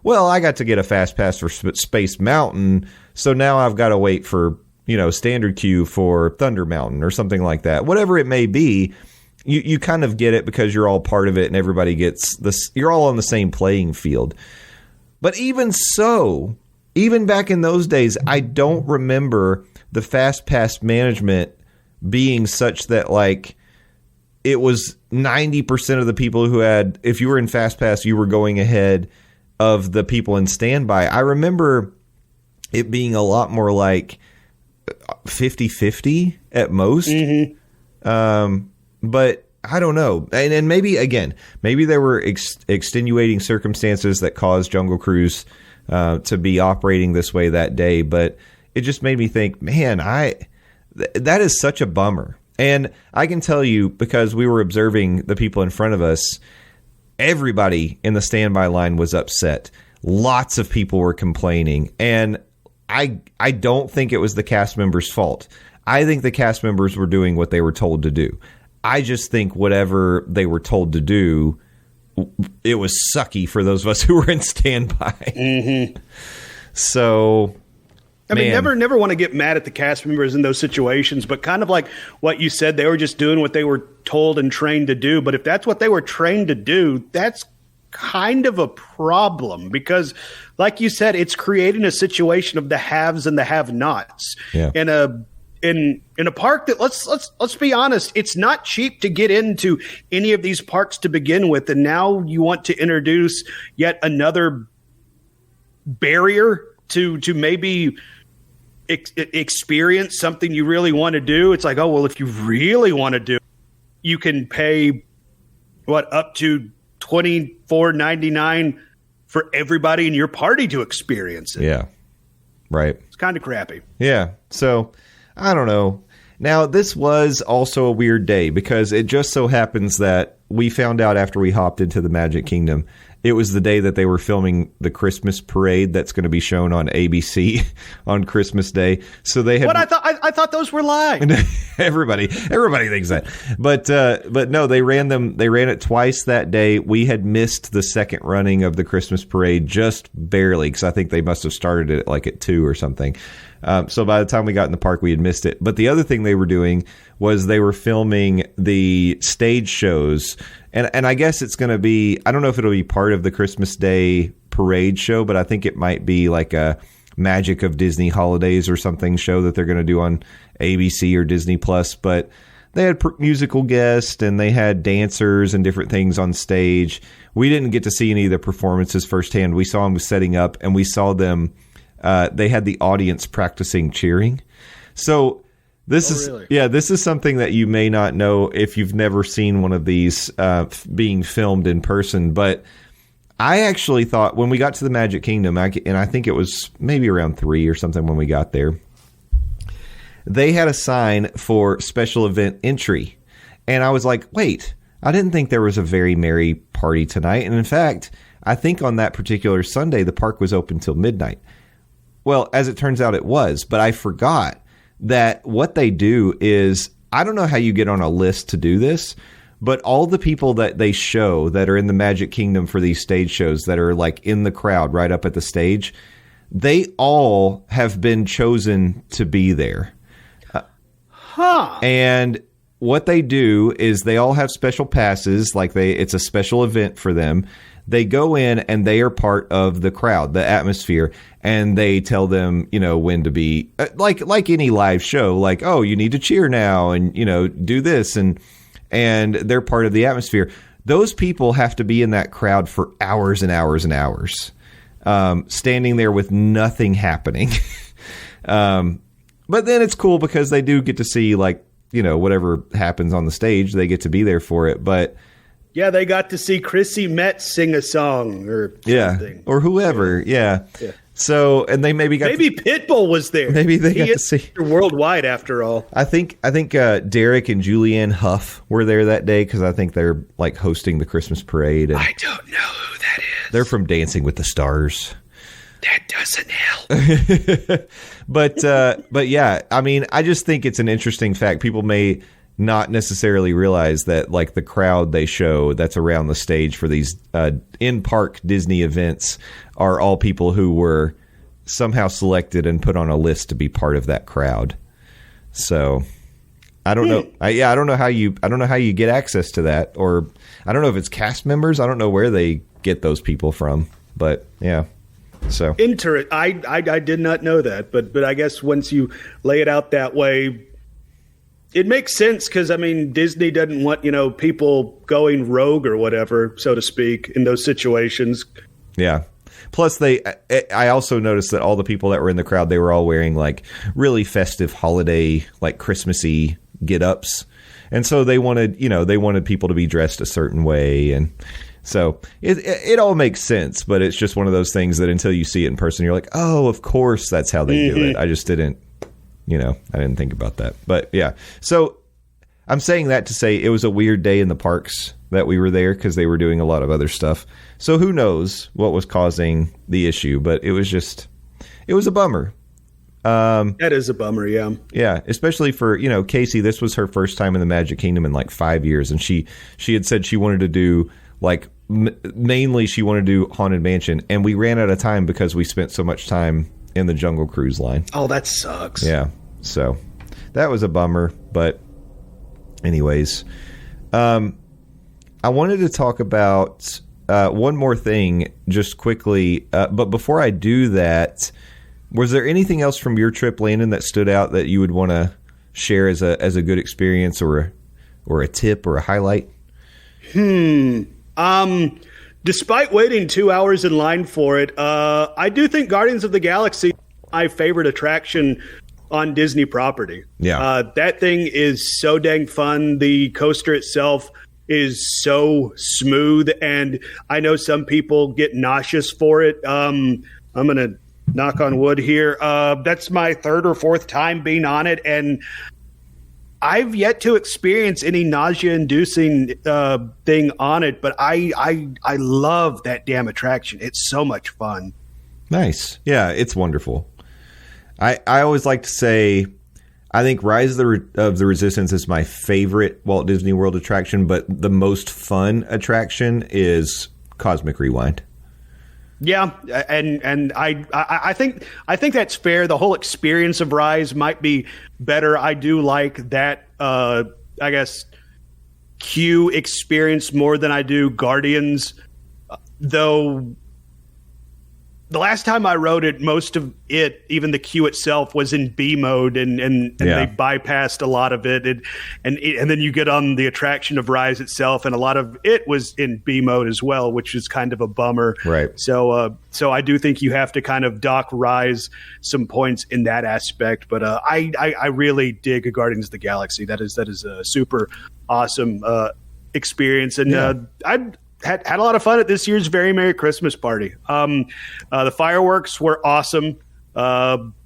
S3: well, I got to get a Fast Pass for Space Mountain, so now I've got to wait for, standard queue for Thunder Mountain or something like that. Whatever it may be, you kind of get it because you're all part of it and everybody gets this. You're all on the same playing field. But even so, even back in those days, I don't remember the Fast Pass management being such that like it was 90% of the people who had, if you were in Fast Pass, you were going ahead of the people in standby. I remember it being a lot more like 50-50 at most. But I don't know. And maybe there were extenuating circumstances that caused Jungle Cruise to be operating this way that day. But it just made me think, man, that is such a bummer. And I can tell you, because we were observing the people in front of us, everybody in the standby line was upset. Lots of people were complaining. And I don't think it was the cast members' fault. I think the cast members were doing what they were told to do. I just think whatever they were told to do, it was sucky for those of us who were in standby. Mm-hmm. So,
S4: I mean, never want to get mad at the cast members in those situations, but kind of like what you said, they were just doing what they were told and trained to do. But if that's what they were trained to do, that's kind of a problem because, like you said, it's creating a situation of the haves and the have-nots.
S3: Yeah.
S4: In a park that let's be honest, it's not cheap to get into any of these parks to begin with, and now you want to introduce yet another barrier to maybe experience something you really want to do. It's like, oh well, if you really want to do it, you can pay up to $24.99 for everybody in your party to experience it.
S3: Yeah, right.
S4: It's kind of crappy.
S3: Yeah, so I don't know. Now, this was also a weird day because it just so happens that we found out after we hopped into the Magic Kingdom, it was the day that they were filming the Christmas parade that's going to be shown on ABC on Christmas Day. So they had.
S4: What I thought those were live.
S3: Everybody thinks that, but no, they ran them. They ran it twice that day. We had missed the second running of the Christmas parade just barely because I think they must have started it like at 2 or something. So by the time we got in the park, we had missed it. But the other thing they were doing was they were filming the stage shows. And I guess it's going to be, I don't know if it'll be part of the Christmas Day parade show, but I think it might be like a Magic of Disney Holidays or something show that they're going to do on ABC or Disney Plus. But they had musical guests and they had dancers and different things on stage. We didn't get to see any of the performances firsthand. We saw them setting up and we saw them. They had the audience practicing cheering. So this is something that you may not know if you've never seen one of these being filmed in person. But I actually thought when we got to the Magic Kingdom, and I think it was maybe around 3 or something when we got there, they had a sign for special event entry. And I was like, wait, I didn't think there was a very merry party tonight. And in fact, I think on that particular Sunday, the park was open till midnight. Well, as it turns out, it was, but I forgot that what they do is, I don't know how you get on a list to do this, but all the people that they show that are in the Magic Kingdom for these stage shows that are like in the crowd right up at the stage, they all have been chosen to be there. And what they do is they all have special passes, like it's a special event for them. They go in and they are part of the crowd, the atmosphere, and they tell them, when to be like any live show, like, oh, you need to cheer now and, do this. And they're part of the atmosphere. Those people have to be in that crowd for hours and hours and hours, standing there with nothing happening. But then it's cool because they do get to see whatever happens on the stage, they get to be there for it. But
S4: yeah, they got to see Chrissy Metz sing a song or something.
S3: Or whoever. Yeah. So, and they maybe
S4: Pitbull was there.
S3: Maybe they got to see
S4: worldwide after all.
S3: I think Derek and Julianne Hough were there that day because I think they're like hosting the Christmas parade. And
S4: I don't know who that is.
S3: They're from Dancing with the Stars.
S4: That doesn't help.
S3: But yeah, I mean, I just think it's an interesting fact. People may not necessarily realize that like the crowd they show that's around the stage for these in-park Disney events are all people who were somehow selected and put on a list to be part of that crowd. So I don't know. I don't know how you get access to that, or I don't know if it's cast members. I don't know where they get those people from, but yeah. So
S4: I did not know that, but I guess once you lay it out that way, it makes sense because, I mean, Disney doesn't want, people going rogue or whatever, so to speak, in those situations.
S3: Yeah. Plus, I also noticed that all the people that were in the crowd, they were all wearing like really festive holiday, like Christmassy get-ups. And so they wanted people to be dressed a certain way. And so it all makes sense, but it's just one of those things that until you see it in person, you're like, oh, of course that's how they do it. I just didn't. I didn't think about that. But yeah, so I'm saying that to say it was a weird day in the parks that we were there because they were doing a lot of other stuff. So who knows what was causing the issue, but it was a bummer.
S4: That is a bummer, yeah.
S3: Yeah, especially for, Casey, this was her first time in the Magic Kingdom in like 5 years. And she had said she wanted to do like, mainly she wanted to do Haunted Mansion. And we ran out of time because we spent so much time in the Jungle Cruise line.
S4: Oh, that sucks.
S3: Yeah. So that was a bummer. But anyways, I wanted to talk about one more thing just quickly. But before I do that, was there anything else from your trip, Landon, that stood out that you would want to share as a good experience or a tip or a highlight?
S4: Despite waiting 2 hours in line for it, I do think Guardians of the Galaxy is my favorite attraction on Disney property.
S3: Yeah.
S4: That thing is so dang fun. The coaster itself is so smooth, and I know some people get nauseous for it. I'm going to knock on wood here. That's my third or fourth time being on it, and I've yet to experience any nausea-inducing thing on it, but I love that damn attraction. It's so much fun.
S3: Nice. Yeah, it's wonderful. I always like to say, I think Rise of the Resistance is my favorite Walt Disney World attraction, but the most fun attraction is Cosmic Rewind.
S4: Yeah, and I think that's fair. The whole experience of Rise might be better. I do like that, I guess, queue experience more than I do Guardians, though. The last time I rode it, most of it, even the queue itself, was in B mode, and they bypassed a lot of it. And then you get on the attraction of Rise itself, and a lot of it was in B mode as well, which is kind of a bummer.
S3: Right.
S4: So I do think you have to kind of dock Rise some points in that aspect. But I really dig Guardians of the Galaxy. That is a super awesome experience, and I'd had a lot of fun at this year's Very Merry Christmas Party. The fireworks were awesome. Something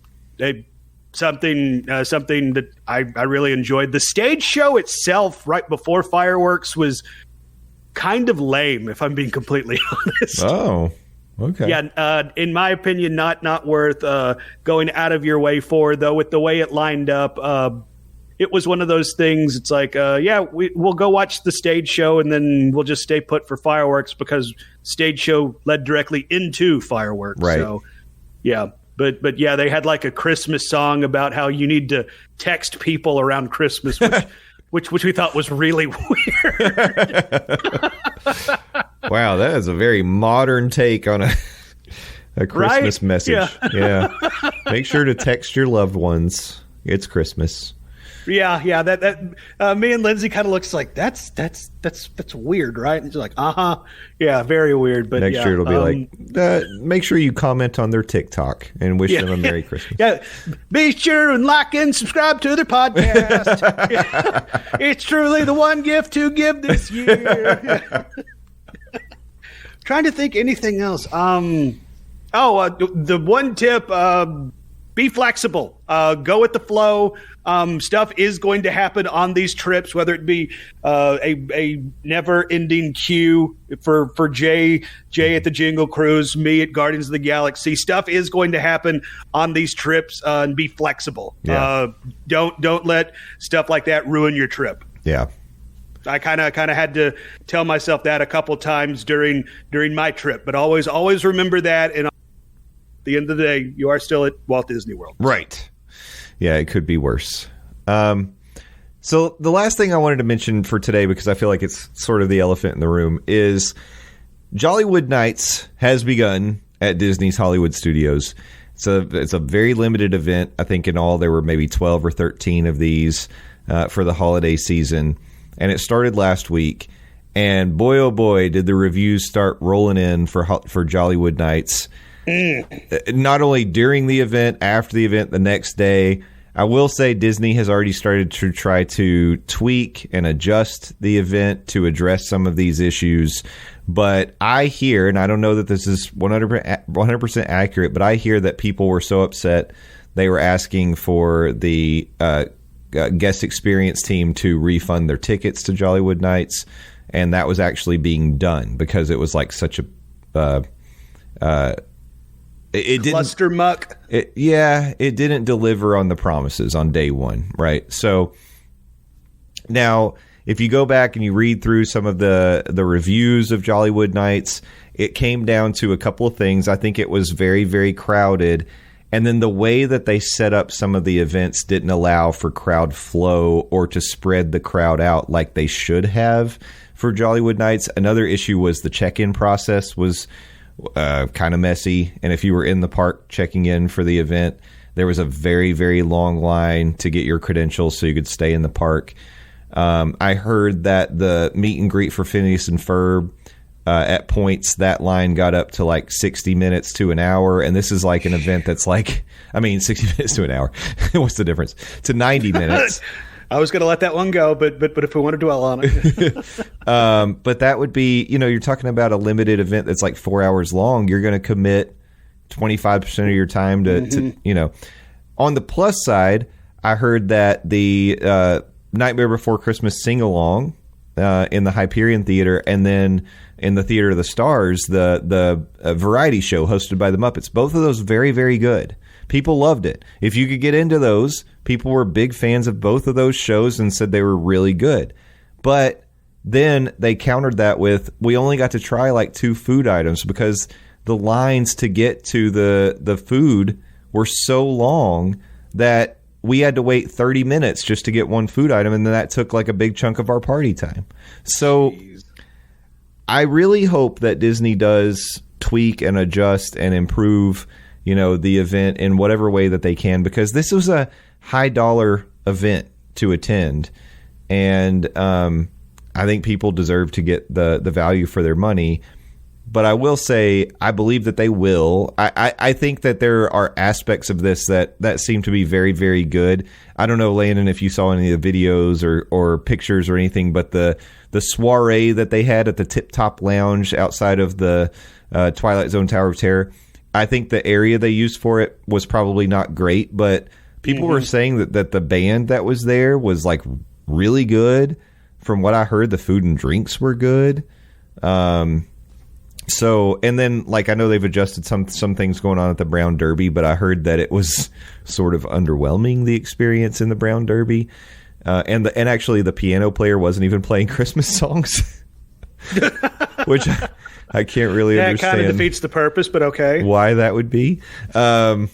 S4: that I really enjoyed. The stage show itself right before fireworks was kind of lame, if I'm being completely honest.
S3: Oh, okay.
S4: Yeah, in my opinion, not worth going out of your way for, though, with the way it lined up. It was one of those things. It's like, we'll go watch the stage show, and then we'll just stay put for fireworks because stage show led directly into fireworks.
S3: Right.
S4: So, yeah. But yeah, they had like a Christmas song about how you need to text people around Christmas, which we thought was really weird.
S3: Wow, that is a very modern take on a Christmas message. Yeah. Make sure to text your loved ones. It's Christmas.
S4: Yeah. That me and Lindsay kind of looks like that's weird, right? And she's like, yeah, very weird. But
S3: next year it'll be like, make sure you comment on their TikTok and wish them a Merry Christmas.
S4: Yeah, be sure and like and subscribe to their podcast. It's truly the one gift to give this year. Trying to think anything else. The one tip. Be flexible. Go with the flow. Stuff is going to happen on these trips, whether it be a never-ending queue for Jay at the Jingle Cruise, me at Guardians of the Galaxy. Stuff is going to happen on these trips, and be flexible.
S3: Yeah.
S4: Don't let stuff like that ruin your trip.
S3: Yeah.
S4: I kind of had to tell myself that a couple times during my trip, but always remember that. And the end of the day, you are still at Walt Disney World.
S3: Right. Yeah, it could be worse. So the last thing I wanted to mention for today, because I feel like it's sort of the elephant in the room, is Jollywood Nights has begun at Disney's Hollywood Studios. It's a very limited event. I think in all there were maybe 12 or 13 of these for the holiday season. And it started last week. And boy, oh boy, did the reviews start rolling in for Jollywood Nights. Not only during the event, after the event, the next day. I will say Disney has already started to try to tweak and adjust the event to address some of these issues. But I hear, and I don't know that this is 100% accurate, but I hear that people were so upset they were asking for the guest experience team to refund their tickets to Jollywood Nights. And that was actually being done because it was like such a it didn't
S4: cluster muck.
S3: It didn't deliver on the promises on day one, right? So now, if you go back and you read through some of the reviews of Jollywood Nights, it came down to a couple of things. I think it was very, very crowded. And then the way that they set up some of the events didn't allow for crowd flow or to spread the crowd out like they should have for Jollywood Nights. Another issue was the check-in process was kind of messy. And if you were in the park checking in for the event, there was a very, very long line to get your credentials so you could stay in the park. I heard that the meet and greet for Phineas and Ferb, at points, that line got up to like 60 minutes to an hour. And this is like an event that's 60 minutes to an hour. What's the difference? To 90 minutes.
S4: I was going to let that one go, but if we want to dwell on it.
S3: But that would be, you're talking about a limited event that's like 4 hours long. You're going to commit 25% of your time to. On the plus side, I heard that the Nightmare Before Christmas sing-along in the Hyperion Theater, and then in the Theater of the Stars, the variety show hosted by the Muppets. Both of those very, very good. People loved it. If you could get into those, people were big fans of both of those shows and said they were really good. But then they countered that with, we only got to try like 2 food items because the lines to get to the food were so long that we had to wait 30 minutes just to get one food item, and then that took like a big chunk of our party time. So I really hope that Disney does tweak and adjust and improve, the event in whatever way that they can, because this was a high dollar event to attend. And I think people deserve to get the value for their money. But I will say, I believe that they will. I think that there are aspects of this that seem to be very, very good. I don't know, Landon, if you saw any of the videos or pictures or anything, but the soiree that they had at the Tip Top Lounge outside of the Twilight Zone Tower of Terror, I think the area they used for it was probably not great, but people were saying that the band that was there was like really good. From what I heard, the food and drinks were good. So, and then, like, I know they've adjusted some things going on at the Brown Derby, but I heard that it was sort of underwhelming, the experience in the Brown Derby. And actually the piano player wasn't even playing Christmas songs, which I can't really understand.
S4: Yeah, it kind of defeats the purpose, but okay.
S3: Why that would be. So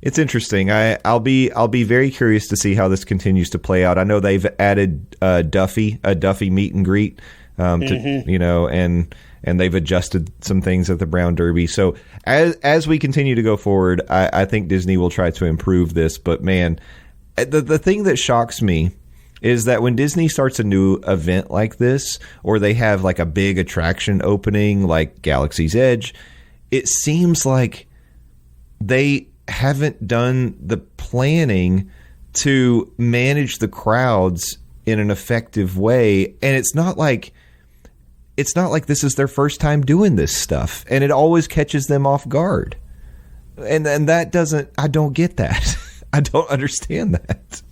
S3: it's interesting. I'll be very curious to see how this continues to play out. I know they've added a Duffy meet and greet. And they've adjusted some things at the Brown Derby. So as we continue to go forward, I think Disney will try to improve this. But man, the thing that shocks me is that when Disney starts a new event like this, or they have like a big attraction opening like Galaxy's Edge, it seems like they haven't done the planning to manage the crowds in an effective way. And it's not like this is their first time doing this stuff, and it always catches them off guard. And that I don't get that. I don't understand that.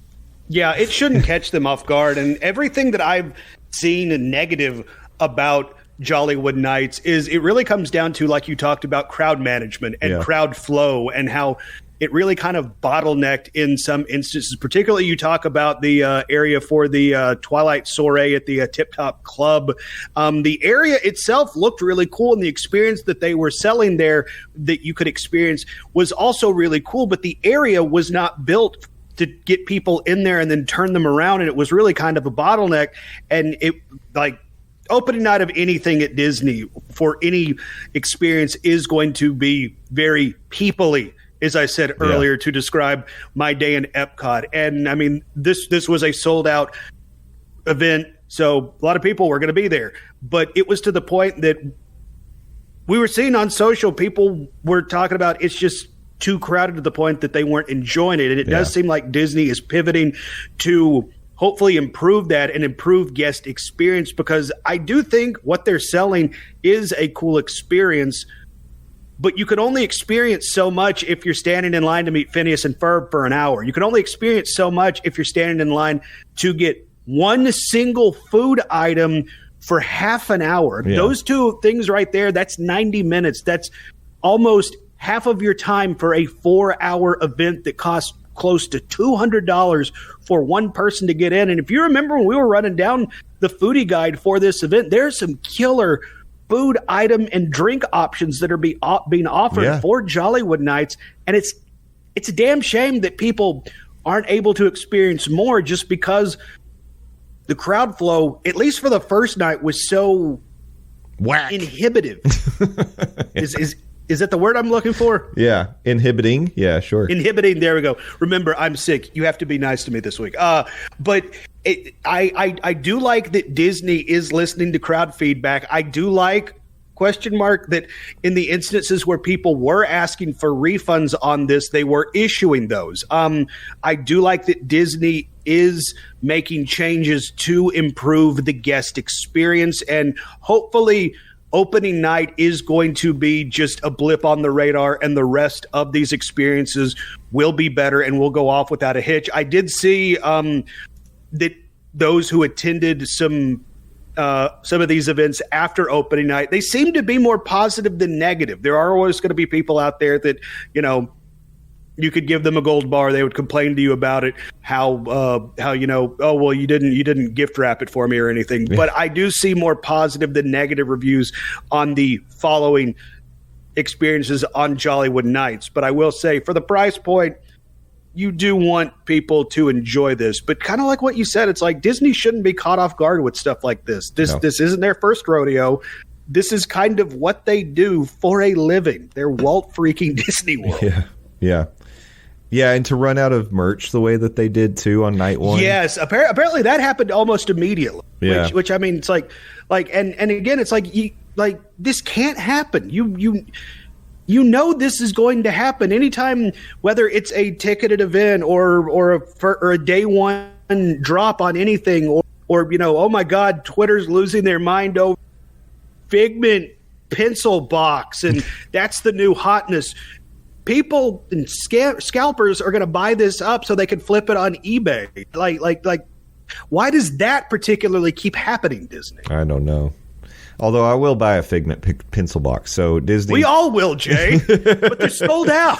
S4: Yeah, it shouldn't catch them off guard. And everything that I've seen negative about Jollywood Nights is it really comes down to, like you talked about, crowd management and crowd flow, and how it really kind of bottlenecked in some instances. Particularly, you talk about the area for the Twilight Soiree at the Tip Top Club. The area itself looked really cool, and the experience that they were selling there that you could experience was also really cool. But the area was not built to get people in there and then turn them around, and it was really kind of a bottleneck. And it, like, opening night of anything at Disney for any experience is going to be very people-y, as I said earlier, to describe my day in Epcot. And I mean, this was a sold out event, so a lot of people were going to be there. But it was to the point that we were seeing on social, people were talking about it's just too crowded to the point that they weren't enjoying it. And it does seem like Disney is pivoting to hopefully improve that and improve guest experience, because I do think what they're selling is a cool experience. But you can only experience so much if you're standing in line to meet Phineas and Ferb for an hour. You can only experience so much if you're standing in line to get one single food item for half an hour.
S3: Yeah.
S4: Those two things right there, that's 90 minutes. That's almost half of your time for a 4-hour event that costs close to $200 for one person to get in. And if you remember when we were running down the foodie guide for this event, there's some killer food item and drink options that are being offered for Jollywood Nights. And it's a damn shame that people aren't able to experience more just because the crowd flow, at least for the first night, was so inhibitive. Is that the word I'm looking for?
S3: Yeah. Inhibiting. Yeah, sure.
S4: Inhibiting. There we go. Remember, I'm sick. You have to be nice to me this week. But I do like that Disney is listening to crowd feedback. I do like that in the instances where people were asking for refunds on this, they were issuing those. I do like that Disney is making changes to improve the guest experience, and hopefully opening night is going to be just a blip on the radar, and the rest of these experiences will be better and will go off without a hitch. I did see that those who attended some of these events after opening night, they seem to be more positive than negative. There are always going to be people out there that, you could give them a gold bar, they would complain to you about it, how oh well, you didn't gift wrap it for me or anything. But I do see more positive than negative reviews on the following experiences on Jollywood Nights. But I will say, for the price point, you do want people to enjoy this. But kind of like what you said, it's like Disney shouldn't be caught off guard with stuff like this. This isn't their first rodeo. This is kind of what they do for a living. They're Walt freaking Disney World.
S3: Yeah, and to run out of merch the way that they did too on night one.
S4: Yes, apparently that happened almost immediately.
S3: Yeah.
S4: Which I mean, it's like and again, it's like this can't happen. You know this is going to happen anytime, whether it's a ticketed event or a day one drop on anything, or oh my God, Twitter's losing their mind over Figment pencil box, and that's the new hotness. People and scalpers are going to buy this up so they can flip it on eBay. Like, why does that particularly keep happening, Disney?
S3: I don't know. Although I will buy a Figment pencil box. So Disney,
S4: we all will, Jay, but they're sold out.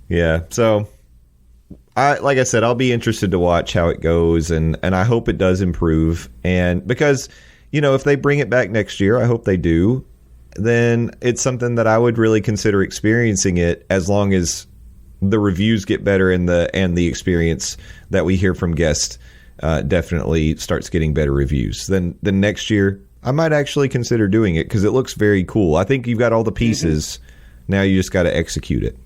S3: Yeah. So like I said, I'll be interested to watch how it goes, and I hope it does improve. And because, if they bring it back next year, I hope they do, then it's something that I would really consider experiencing it, as long as the reviews get better and the experience that we hear from guests definitely starts getting better reviews. Then next year, I might actually consider doing it, because it looks very cool. I think you've got all the pieces. Mm-hmm. Now you just got to execute it.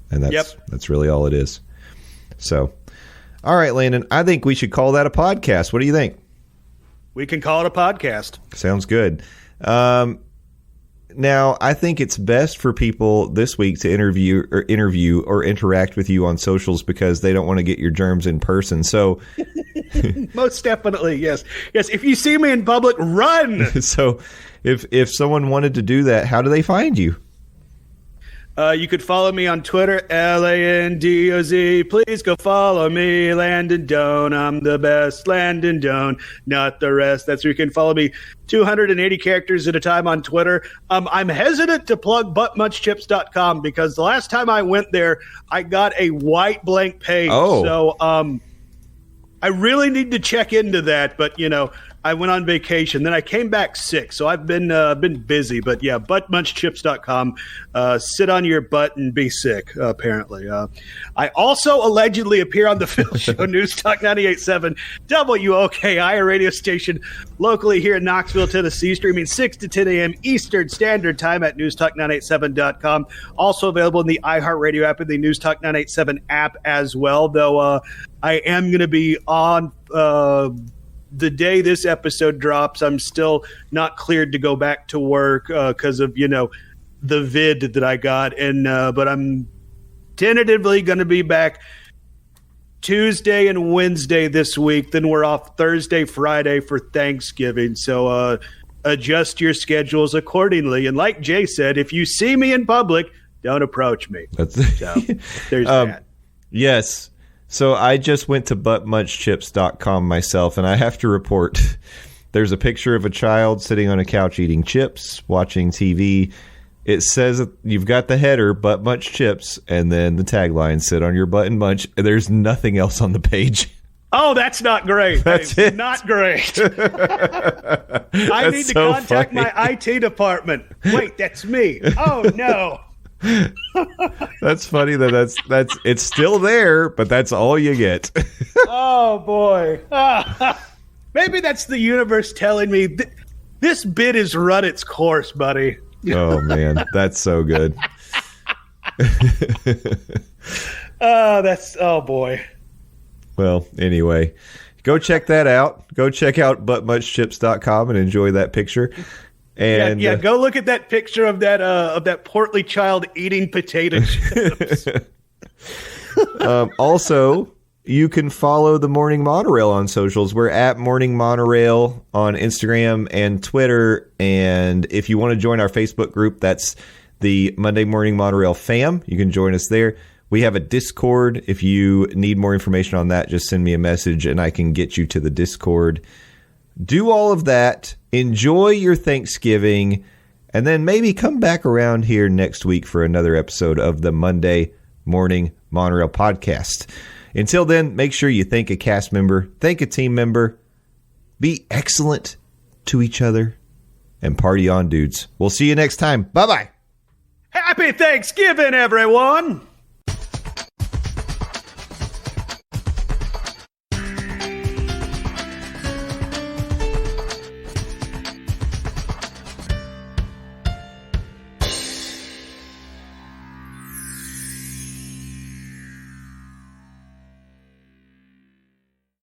S3: And that's really all it is. So, all right, Landon, I think we should call that a podcast. What do you think?
S4: We can call it a podcast.
S3: Sounds good. Now, I think it's best for people this week to interview or interact with you on socials, because they don't want to get your germs in person. So,
S4: most definitely, yes. If you see me in public, run.
S3: So, if someone wanted to do that, how do they find you?
S4: You could follow me on Twitter, LANDOZ. Please go follow me, Landon Doan. I'm the best, Landon Doan, not the rest. That's where you can follow me. 280 characters at a time on Twitter. I'm hesitant to plug buttmunchchips.com, because the last time I went there, I got a white blank page.
S3: Oh.
S4: So I really need to check into that, but I went on vacation, then I came back sick, so I've been busy. But yeah, buttmunchchips.com. Sit on your butt and be sick, apparently. I also allegedly appear on the Phil Show, News Talk 98.7 WOKI, a radio station locally here in Knoxville, Tennessee, streaming 6 to 10 a.m. Eastern Standard Time at newstalk987.com. Also available in the iHeartRadio app and the News Talk 987 app as well, though I am going to be on the day this episode drops. I'm still not cleared to go back to work because of, the vid that I got. And but I'm tentatively going to be back Tuesday and Wednesday this week. Then we're off Thursday, Friday for Thanksgiving. So adjust your schedules accordingly. And like Jay said, if you see me in public, don't approach me.
S3: There's
S4: that.
S3: Yes. So I just went to buttmunchchips.com myself, and I have to report there's a picture of a child sitting on a couch eating chips, watching TV. It says you've got the header, Butt Munch Chips, and then the tagline, sit on your butt and munch. There's nothing else on the page.
S4: Oh, that's not great.
S3: That's it.
S4: Not great. I need to contact my IT department. Wait, that's me. Oh, no.
S3: That's funny that's it's still there, but that's all you get.
S4: Oh, boy. Maybe that's the universe telling me this bit has run its course, buddy.
S3: Oh, man. That's so good.
S4: Oh, boy.
S3: Well, anyway, go check that out. Go check out buttmunchchips.com and enjoy that picture. And
S4: go look at that picture of that portly child eating potato chips.
S3: Also, you can follow the Morning Monorail on socials. We're at Morning Monorail on Instagram and Twitter. And if you want to join our Facebook group, that's the Monday Morning Monorail fam. You can join us there. We have a Discord. If you need more information on that, just send me a message and I can get you to the Discord. Do all of that. Enjoy your Thanksgiving. And then maybe come back around here next week for another episode of the Monday Morning Monorail podcast. Until then, make sure you thank a cast member, thank a team member, be excellent to each other, and party on, dudes. We'll see you next time. Bye-bye.
S4: Happy Thanksgiving, everyone.